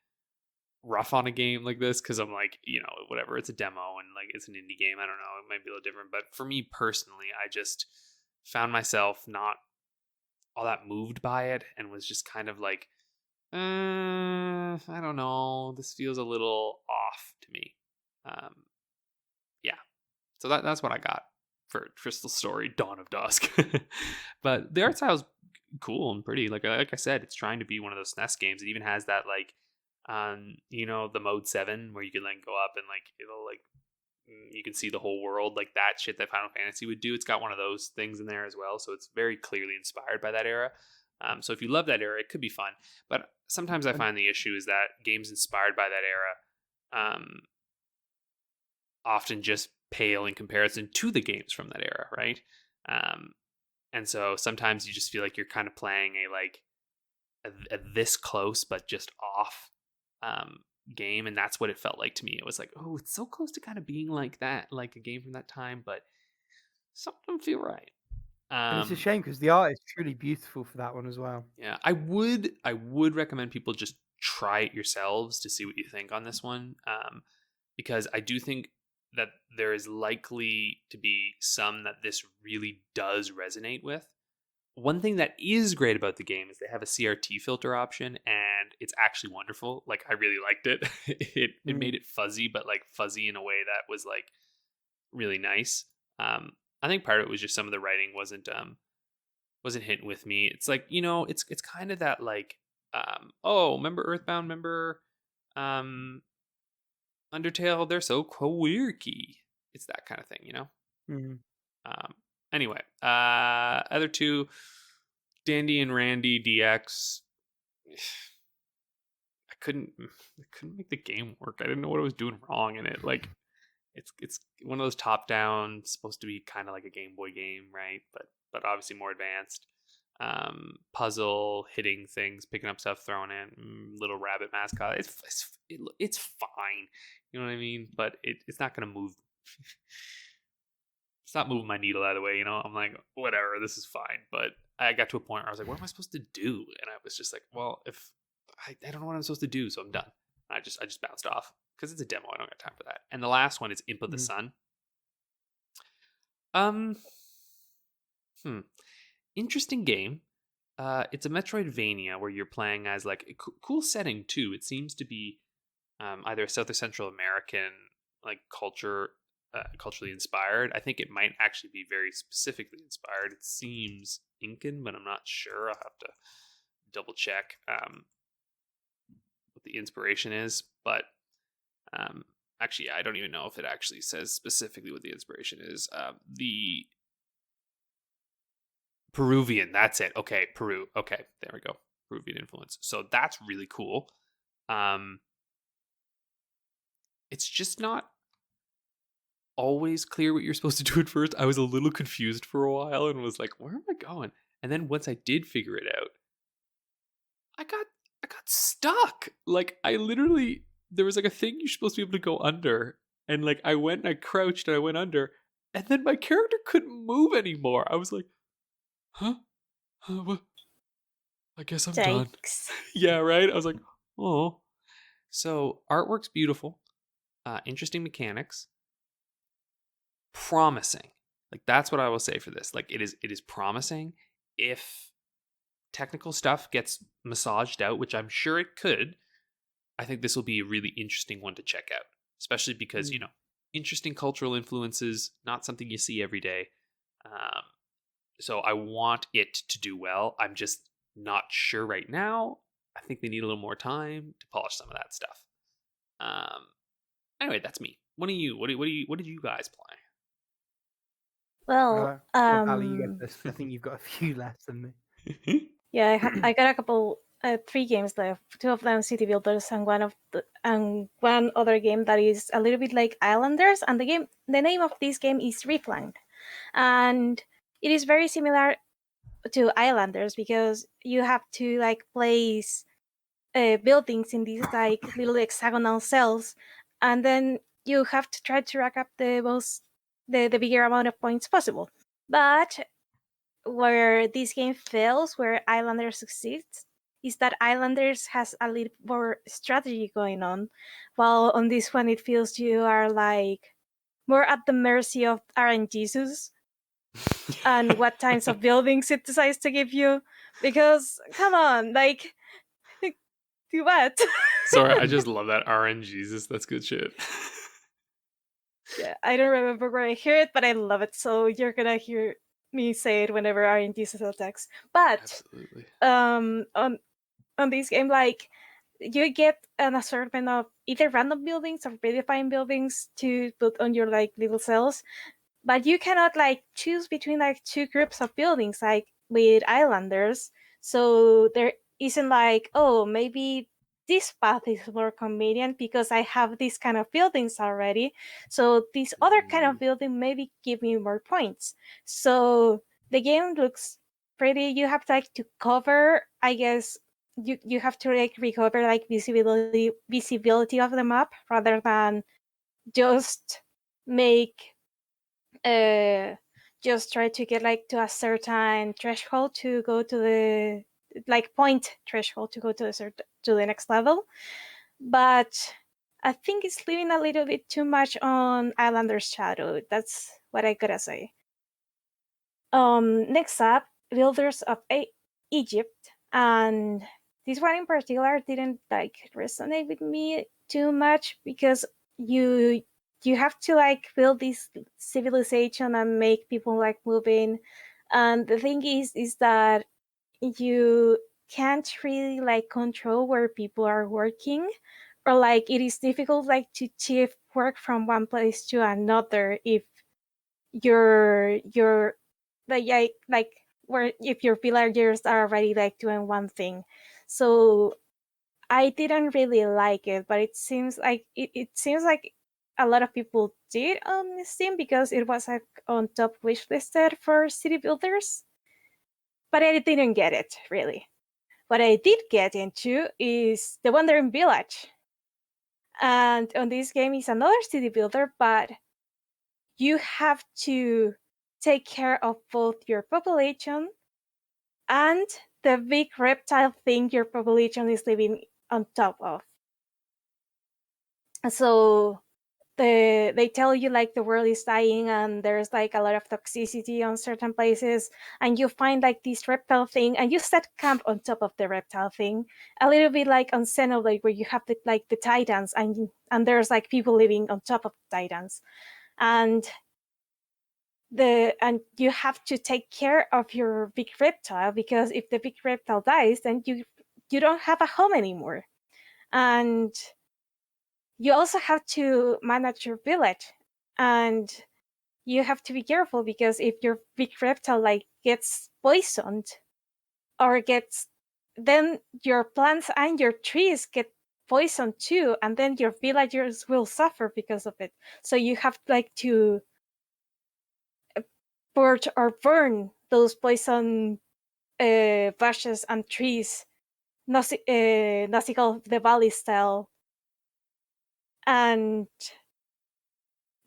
rough on a game like this because I'm like, whatever, it's a demo and like it's an indie game. I don't know, it might be a little different, but for me personally, I just found myself not all that moved by it and was just kind of like, I don't know, this feels a little off to me. Yeah, so that's what I got for Crystal Story: Dawn of Dusk. But the art style's cool and pretty. Like I said, it's trying to be one of those SNES games. It even has that like, the mode 7 where you can like go up and like it'll like you can see the whole world, like that shit that Final Fantasy would do. It's got one of those things in there as well, so it's very clearly inspired by that era. So if you love that era, it could be fun. But sometimes I find the issue is that games inspired by that era often just pale in comparison to the games from that era, right? And so sometimes you just feel like you're kind of playing a this close but just off game, and that's what it felt like to me. It was like, oh, it's so close to kind of being like that, like a game from that time, but something don't feel right. And it's a shame because the art is truly beautiful for that one as well. Yeah, I would recommend people just try it yourselves to see what you think on this one, because I do think that there is likely to be some that this really does resonate with. One thing that is great about the game is they have a CRT filter option, and it's actually wonderful. Like, I really liked it. It made it fuzzy, but like fuzzy in a way that was like really nice. I think part of it was just some of the writing wasn't hitting with me. It's like, it's kind of that like, remember Earthbound, remember Undertale, they're so quirky. It's that kind of thing, Mhm. Anyway, other two, Dandy and Randy DX. I couldn't make the game work. I didn't know what I was doing wrong in it. Like, it's one of those top down, supposed to be kind of like a Game Boy game, right? But obviously more advanced. Puzzle, hitting things, picking up stuff, throwing in, little rabbit mascot. It's fine, you know what I mean? But it's not gonna move. It's not moving my needle either way, I'm like, whatever, this is fine. But I got to a point where I was like, what am I supposed to do? And I was just like, well, if I don't know what I'm supposed to do, so I'm done. I just bounced off because it's a demo. I don't got time for that. And the last one is Imp of the Sun. Interesting game. It's a Metroidvania where you're playing as like a cool setting too. It seems to be either a South or Central American like culturally inspired. I think it might actually be very specifically inspired. It seems Incan, but I'm not sure. I'll have to double check what the inspiration is. But actually, I don't even know if it actually says specifically what the inspiration is. The Peruvian, that's it. Okay, Peru. Okay, there we go. Peruvian influence. So that's really cool. It's just not always clear what you're supposed to do at first. I was a little confused for a while and was like, where am I going? And then once I did figure it out, I got stuck. Like, I literally, there was like a thing you're supposed to be able to go under, and like I went and I crouched and I went under, and then my character couldn't move anymore. I was like, huh? What? I guess I'm done. Yeah, right? I was like, oh. So artwork's beautiful. Interesting mechanics. Promising. Like, that's what I will say for this. Like, it is promising. If technical stuff gets massaged out, which I'm sure it could, I think this will be a really interesting one to check out. Especially because, interesting cultural influences, not something you see every day. So I want it to do well. I'm just not sure right now. I think they need a little more time to polish some of that stuff. Anyway, that's me. What did you guys play? Well, Ali, you get this. I think you've got a few less than me. Yeah, I got a couple, 3 games left. 2 of them City Builders, and one other game that is a little bit like Islanders. And the name of this game is Refland, and it is very similar to Islanders because you have to like place buildings in these like little hexagonal cells, and then you have to try to rack up the bigger amount of points possible. But where this game fails, where Islanders succeeds, is that Islanders has a little more strategy going on, while on this one it feels you are like more at the mercy of RNGesus and what types of buildings it decides to give you. Because come on, like, do what? Sorry, I just love that RNGesus. That's good shit. Yeah, I don't remember where I hear it, but I love it. So you're gonna hear me say it whenever RNGesus attacks. But absolutely. On this game, like, you get an assortment of either random buildings or predefined buildings to put on your like little cells, but you cannot like choose between like 2 groups of buildings like with Islanders. So there isn't like, oh, maybe this path is more convenient because I have these kind of buildings already, so this other kind of building maybe give me more points. So the game looks pretty. You have like to cover, I guess, you have to like recover like visibility of the map rather than just make just try to get like to a certain threshold to go to the like point threshold to go to the next level. But I think it's leaving a little bit too much on Islander's shadow. That's what I gotta say. Next up, Builders of Egypt, and this one in particular didn't like resonate with me too much because you you have to like build this civilization and make people like move in. And the thing is that you can't really like control where people are working, or like it is difficult like to shift work from one place to another if you're like where if your villagers are already like doing one thing. So I didn't really like it, but it seems like it seems like a lot of people did on Steam because it was like on top wish listed for city builders. But I didn't get it really. What I did get into is the Wandering Village. And on this game is another city builder, but you have to take care of both your population and the big reptile thing your population is living on top of. So they tell you like the world is dying and there's like a lot of toxicity on certain places, and you find like this reptile thing and you set camp on top of the reptile thing, a little bit like on Xenoblade where you have the titans and there's like people living on top of the titans, and you have to take care of your big reptile, because if the big reptile dies, then you don't have a home anymore. And you also have to manage your village, and you have to be careful because if your big reptile like gets poisoned or then your plants and your trees get poisoned too, and then your villagers will suffer because of it. So you have like to purge or burn those poison bushes and trees, Nautical the Valley style, and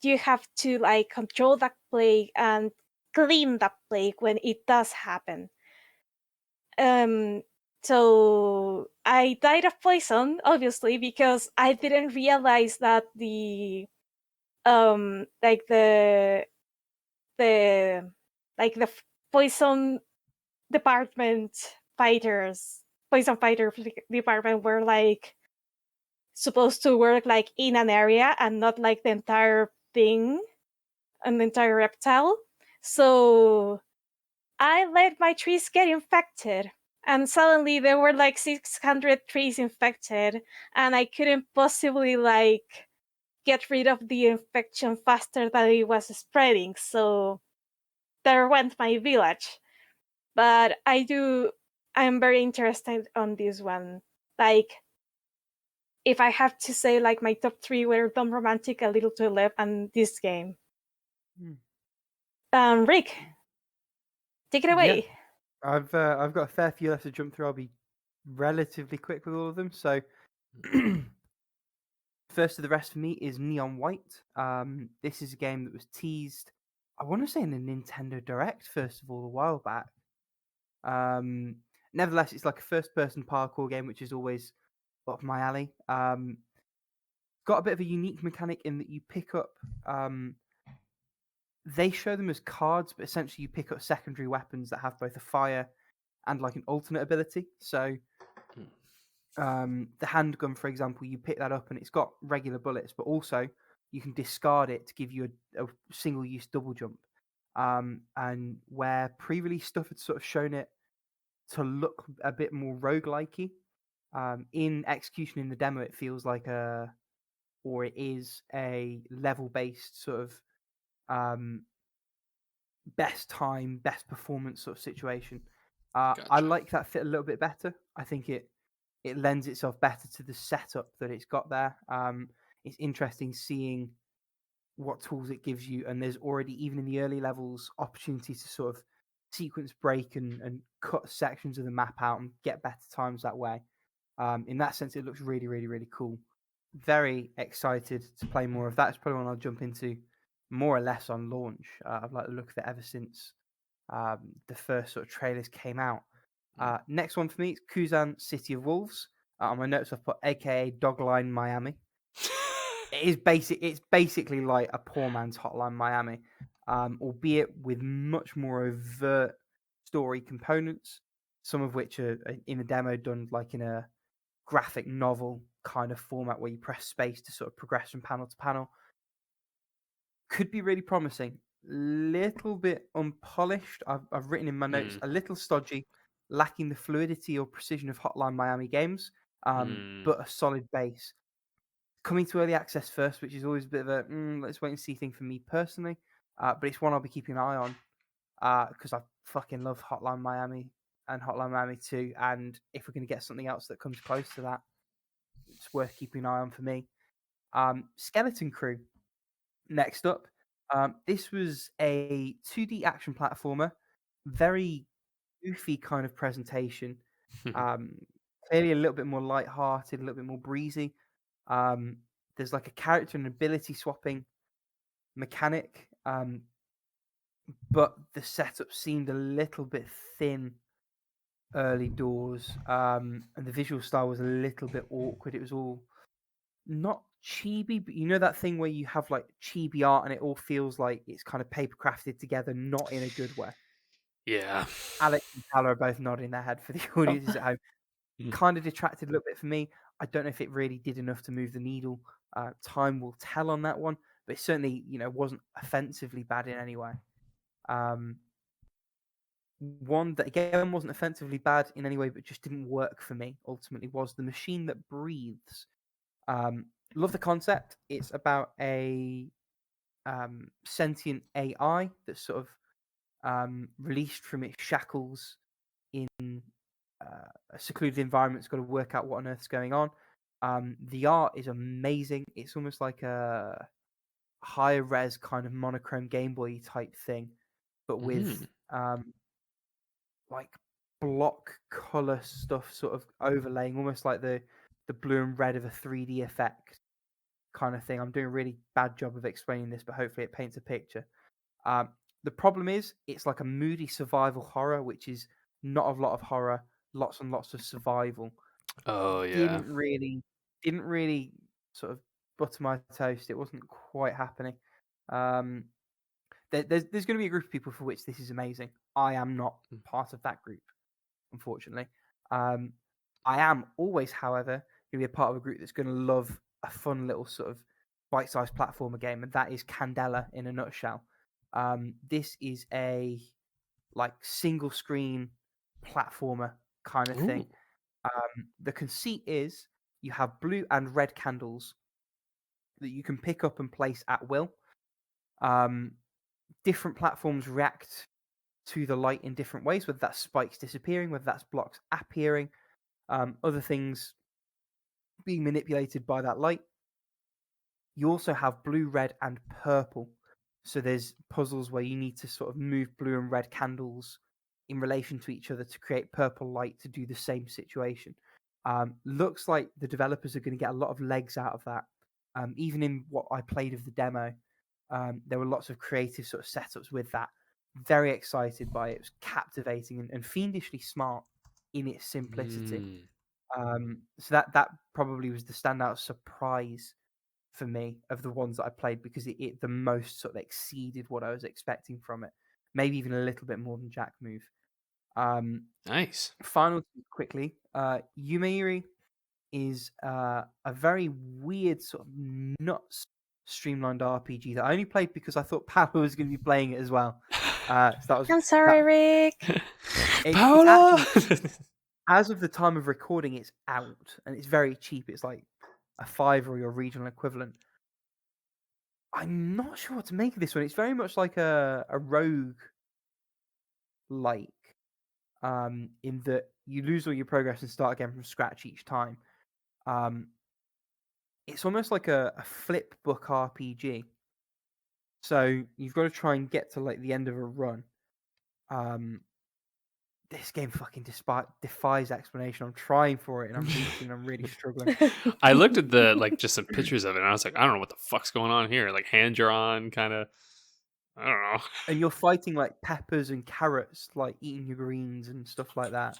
you have to like control that plague and clean that plague when it does happen. So I died of poison, obviously, because I didn't realize that the poison department poison fighter department were like supposed to work like in an area and not like the entire thing, an entire reptile. So I let my trees get infected, and suddenly there were like 600 trees infected, and I couldn't possibly like get rid of the infection faster than it was spreading. So there went my village. But I'm very interested on this one. Like, if I have to say, like, my top 3 were Dumb Romantic, A Little to Live, and this game. Rick, take it away. Yeah. I've got a fair few left to jump through. I'll be relatively quick with all of them. So, first of the rest for me is Neon White. This is a game that was teased, I want to say, in the Nintendo Direct, first of all, a while back. Nevertheless, it's like a first-person parkour game, which is always up my alley. Got a bit of a unique mechanic in that you pick up. They show them as cards, but essentially you pick up secondary weapons that have both a fire and like an alternate ability. So, the handgun, for example, you pick that up and it's got regular bullets, but also you can discard it to give you a single-use double jump. And where pre-release stuff had sort of shown it to look a bit more roguelike-y, in execution in the demo, it feels like it is a level-based sort of best time, best performance sort of situation. Gotcha. I like that fit a little bit better. I think it lends itself better to the setup that it's got there. It's interesting seeing what tools it gives you, and there's already, even in the early levels, opportunities to sort of sequence break and cut sections of the map out and get better times that way. In that sense, it looks really, really, really cool. Very excited to play more of that. It's probably one I'll jump into more or less on launch. I've liked the look of it ever since the first sort of trailers came out. Next one for me is Kuzan City of Wolves. On my notes, I've put AKA Dogline Miami. It's basically like a poor man's Hotline Miami, albeit with much more overt story components. Some of which are in the demo done like in a graphic novel kind of format where you press space to sort of progress from panel to panel. Could be really promising. Little bit unpolished. I've written in my notes a little stodgy, lacking the fluidity or precision of Hotline Miami games, but a solid base. Coming to early access first, which is always a bit of a let's wait and see thing for me personally. But it's one I'll be keeping an eye on because I fucking love Hotline Miami and Hotline Miami 2. And if we're going to get something else that comes close to that, it's worth keeping an eye on for me. Skeleton Crew. Next up, this was a 2D action platformer, very goofy kind of presentation. Clearly a little bit more light-hearted, a little bit more breezy. There's like a character and ability swapping mechanic, but the setup seemed a little bit thin early doors, and the visual style was a little bit awkward. It was all not chibi, but you know that thing where you have like chibi art and it all feels like it's kind of paper crafted together, not in a good way. Yeah. Alyx and Paula are both nodding their head for the audiences at home. Kind of detracted a little bit for me. I don't know if it really did enough to move the needle. Time will tell on that one, but it certainly, wasn't offensively bad in any way. One that again wasn't offensively bad in any way, but just didn't work for me. Ultimately, was The Machine That Breathes. Love the concept. It's about a sentient AI that's sort of released from its shackles in a secluded environment. It's got to work out what on earth's going on. The art is amazing. It's almost like a higher res kind of monochrome Game Boy type thing, but with like block color stuff sort of overlaying, almost like the blue and red of a 3D effect kind of thing. I'm doing a really bad job of explaining this, but hopefully it paints a picture. The problem is it's like a moody survival horror, which is not a lot of horror, lots and lots of survival. Oh yeah. Didn't really sort of butter my toast. It wasn't quite happening. There's going to be a group of people for which this is amazing. I am not part of that group, unfortunately. I am always, however, going to be a part of a group that's going to love a fun little sort of bite-sized platformer game, and that is Candela in a nutshell. This is a like single screen platformer kind of thing. The conceit is you have blue and red candles that you can pick up and place at will. Different platforms react to the light in different ways, whether that's spikes disappearing, whether that's blocks appearing, other things being manipulated by that light. You also have blue, red, and purple. So there's puzzles where you need to sort of move blue and red candles in relation to each other to create purple light to do the same situation. Looks like the developers are going to get a lot of legs out of that. Even in what I played of the demo, there were lots of creative sort of setups with that. Very excited by it. It was captivating and fiendishly smart in its simplicity. So that probably was the standout surprise for me of the ones that I played, because it the most sort of exceeded what I was expecting from it. Maybe even a little bit more than Jack Move. Nice. Final quickly, Yumeiri is a very weird sort of nuts streamlined RPG that I only played because I thought Paula was going to be playing it as well. So that was, I'm sorry, Rick. Paula! As of the time of recording, it's out and it's very cheap. It's like a $5 or your regional equivalent. I'm not sure what to make of this one. It's very much like a rogue like, in that you lose all your progress and start again from scratch each time. It's almost like a flip book RPG. So you've got to try and get to like the end of a run. This game fucking defies explanation. I'm trying for it and I'm reaching. I'm really struggling. I looked at just some pictures of it and I was like, I don't know what the fuck's going on here. Like hand drawn, kind of. I don't know. And you're fighting like peppers and carrots, like eating your greens and stuff like that.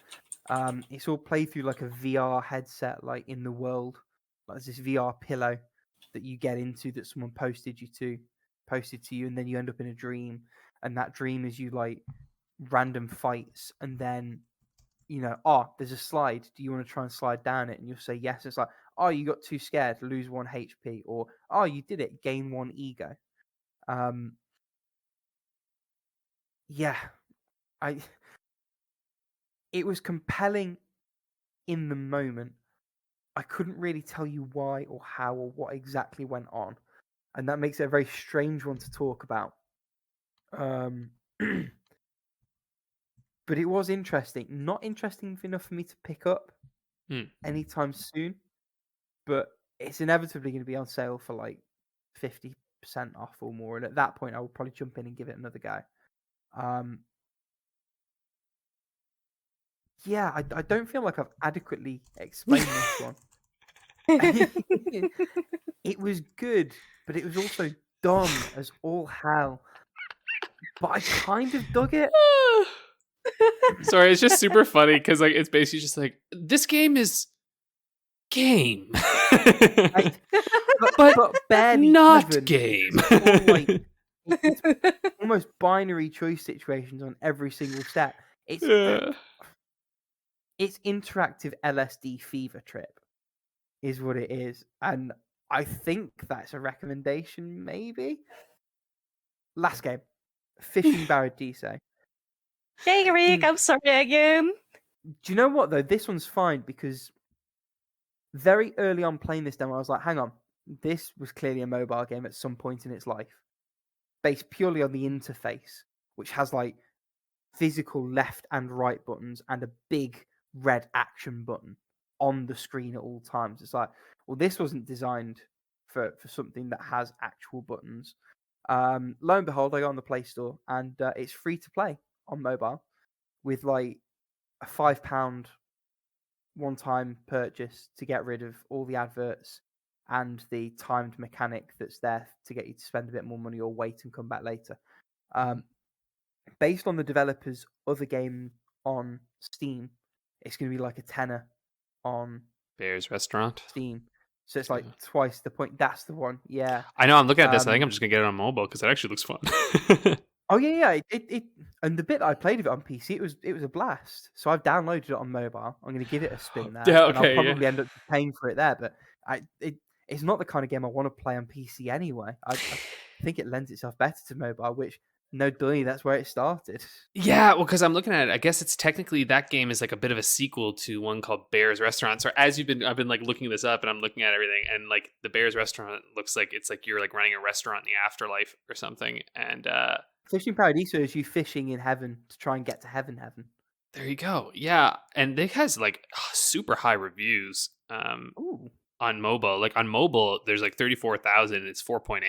It's all played through like a VR headset, like in the world. Like there's this VR pillow that you get into that someone posted to you, and then you end up in a dream, and that dream is you like random fights, and then there's a slide. Do you want to try and slide down it? And you'll say yes. It's like, you got too scared, lose 1 HP, or you did it, gain 1 ego. Yeah, it was compelling in the moment. I couldn't really tell you why or how or what exactly went on, and that makes it a very strange one to talk about. But it was interesting. Not interesting enough for me to pick up anytime soon, but it's inevitably going to be on sale for like 50% off or more. And at that point, I will probably jump in and give it another go. Yeah, I don't feel like I've adequately explained this one. It was good, but it was also dumb as all hell. But I kind of dug it. Sorry, it's just super funny because like it's basically just like this game is game, but barely not even. game. It's almost binary choice situations on every single step. It's interactive LSD fever trip, is what it is, and I think that's a recommendation. Maybe last game, Fishing Paradise. Hey Rick, I'm sorry again. Do you know what though? This one's fine because very early on playing this demo, I was like, hang on, this was clearly a mobile game at some point in its life, based purely on the interface, which has like physical left and right buttons and a big red action button on the screen at all times. It's like, well, this wasn't designed for something that has actual buttons. Lo and behold, I got on the Play Store and it's free to play on mobile with like a £5 one-time purchase to get rid of all the adverts and the timed mechanic that's there to get you to spend a bit more money or wait and come back later. Based on the developer's other game on Steam, it's going to be like a tenner on Bear's Restaurant. Steam. So it's like twice the point. That's the one. Yeah. I know. I'm looking at this. I think I'm just going to get it on mobile because it actually looks fun. Oh yeah. It and the bit that I played of it on PC, it was a blast. So I've downloaded it on mobile. I'm going to give it a spin there. Yeah, and I'll probably end up paying for it there. But it's not the kind of game I want to play on PC anyway. I think it lends itself better to mobile, which no dummy, that's where it started. Yeah, well, because I'm looking at it, I guess it's technically that game is like a bit of a sequel to one called Bear's Restaurant. So as I've been like looking this up and I'm looking at everything, and like the Bear's Restaurant looks like it's like you're like running a restaurant in the afterlife or something. And Fishing Paradise is you fishing in heaven to try and get to heaven. There you go. Yeah, and it has like super high reviews on mobile. Like on mobile, there's like 34,000. It's 4.8.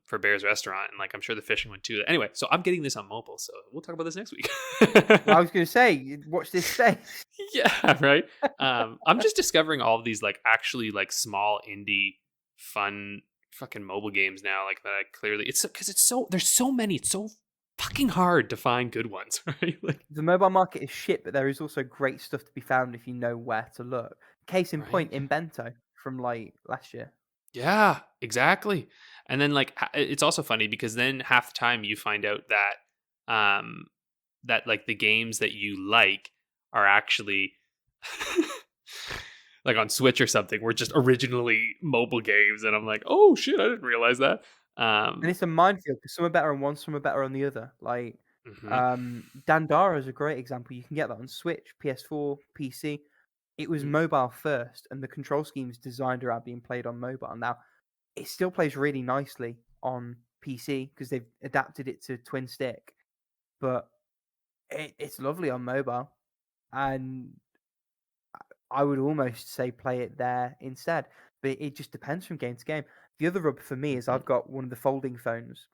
For Bear's Restaurant, and like I'm sure the fishing one too. Anyway, so I'm getting this on mobile, so we'll talk about this next week. I was going to say, watch this space. Yeah, right. I'm just discovering all of these like actually like small indie fun fucking mobile games now. Like that I clearly it's because there's so many. It's so fucking hard to find good ones, right? Like the mobile market is shit, but there is also great stuff to be found if you know where to look. Case in point, Invento from like last year. Yeah, exactly. And then like it's also funny because then half the time you find out that that like the games that you like are actually like on Switch or something were just originally mobile games, and I'm like, oh shit, I didn't realize that. And it's a minefield because some are better on one, some are better on the other. Like Dandara is a great example. You can get that on Switch, PS4, PC. It was mobile first, and the control scheme is designed around being played on mobile. Now, it still plays really nicely on PC because they've adapted it to twin stick, but it's lovely on mobile, and I would almost say play it there instead. But it just depends from game to game. The other rub for me is I've got one of the folding phones,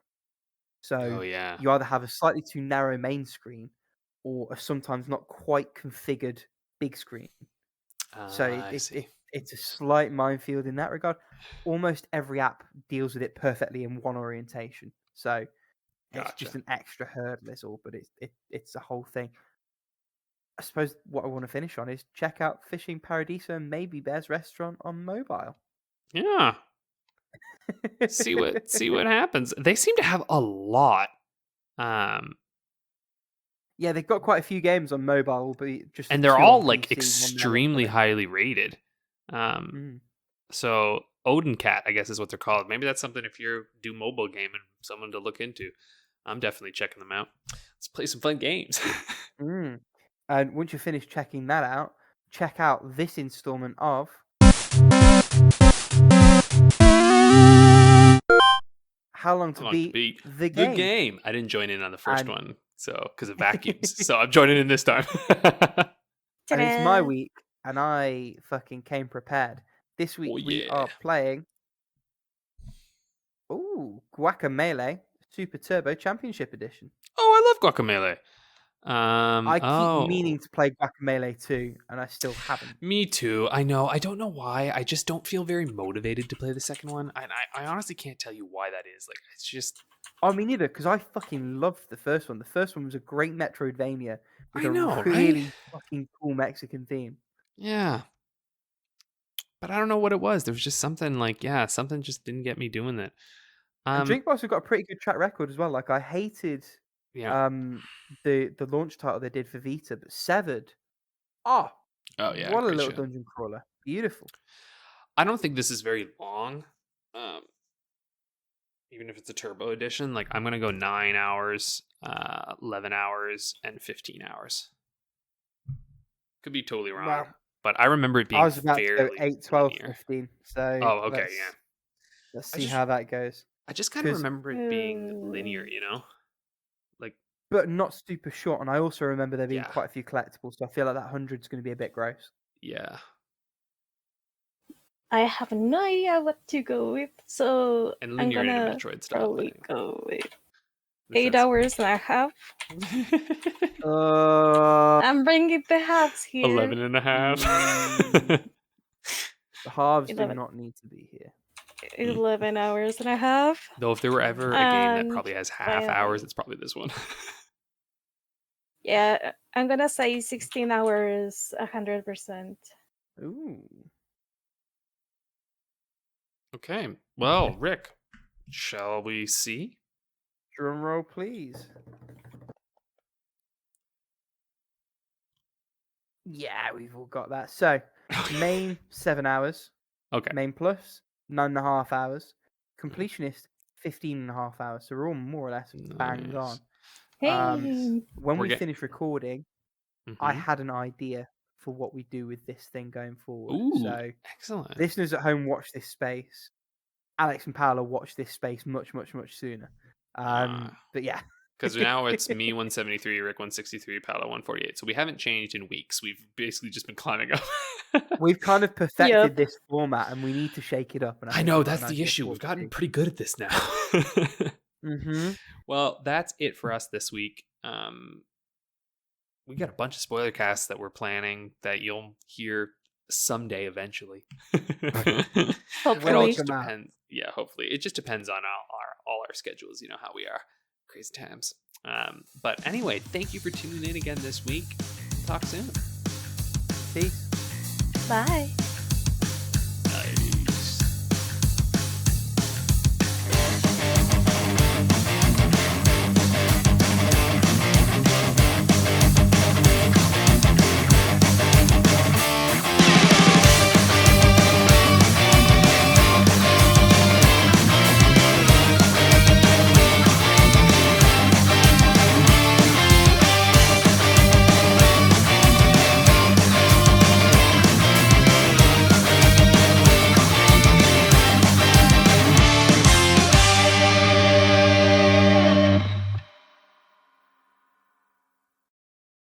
so you either have a slightly too narrow main screen or a sometimes not quite configured big screen. So it's a slight minefield in that regard. Almost every app deals with it perfectly in one orientation. So it's just an extra hurdle is all, but it's a whole thing. I suppose what I want to finish on is check out Fishing Paradise and maybe Bear's Restaurant on mobile. Yeah. see what happens. They seem to have a lot. Yeah, they've got quite a few games on mobile, but and they're all like extremely highly rated. So Odin Cat, I guess is what they're called. Maybe that's something if you do mobile gaming, someone to look into. I'm definitely checking them out. Let's play some fun games. And once you finish checking that out, check out this installment of How Long to Beat the Game. I didn't join in on the first one, so because of vacuums. So I'm joining in this time. And it's my week, and I fucking came prepared. This week we are playing Guacamelee Super Turbo Championship Edition. Oh, I love Guacamelee. I keep meaning to play Guacamelee 2, and I still haven't. Me too. I know. I don't know why. I just don't feel very motivated to play the second one. I honestly can't tell you why that is. Like, it's just... Oh, me neither, because I fucking loved the first one. The first one was a great Metroidvania with a really fucking cool Mexican theme. Yeah. But I don't know what it was. There was just something like, something just didn't get me doing it. And Drinkbox have got a pretty good track record as well. Like, I hated the launch title they did for Vita, but Severed. Oh yeah. What a little dungeon crawler. Beautiful. I don't think this is very long. Even if it's a turbo edition, like I'm gonna go 9 hours, 11 hours, and 15 hours. Could be totally wrong. Wow. But I remember it being I was about to go 8, 12, linear. 15. So let's see how that goes. I just kind of remember it being linear, you know? Like, but not super short. And I also remember there being quite a few collectibles, so I feel like that 100 is going to be a bit gross. Yeah. I have no idea what to go with, so and I'm gonna Metroid style probably go with 8 hours and a half. I'm bringing the halves here. 11 and a half. The halves do not need to be here. 11 hours and a half. Though if there were ever a game that probably has half hours, it's probably this one. Yeah, I'm gonna say 16 hours, 100%. Ooh. Okay. Well, Rick, shall we see? Drum roll, please. Yeah, we've all got that. So, main 7 hours. Okay. Main plus 9.5 hours. Completionist 15.5 hours. So we're all more or less banged on. Hey. When we finish recording, I had an idea for what we do with this thing going forward. Ooh, so excellent. Listeners at home, watch this space. Alyx and Paula watch this space much, much, much sooner. But yeah. Because now it's me 173, Rick 163, Paula 148. So we haven't changed in weeks. We've basically just been climbing up. We've kind of perfected this format, and we need to shake it up. And I know, that's the issue. We've gotten pretty good at this now. Well, that's it for us this week. We got a bunch of spoiler casts that we're planning that you'll hear someday eventually. Hopefully. It all just depends. Yeah, hopefully. It just depends on all our schedules, you know how we are. Crazy times. But anyway, thank you for tuning in again this week. Talk soon. Peace. Bye.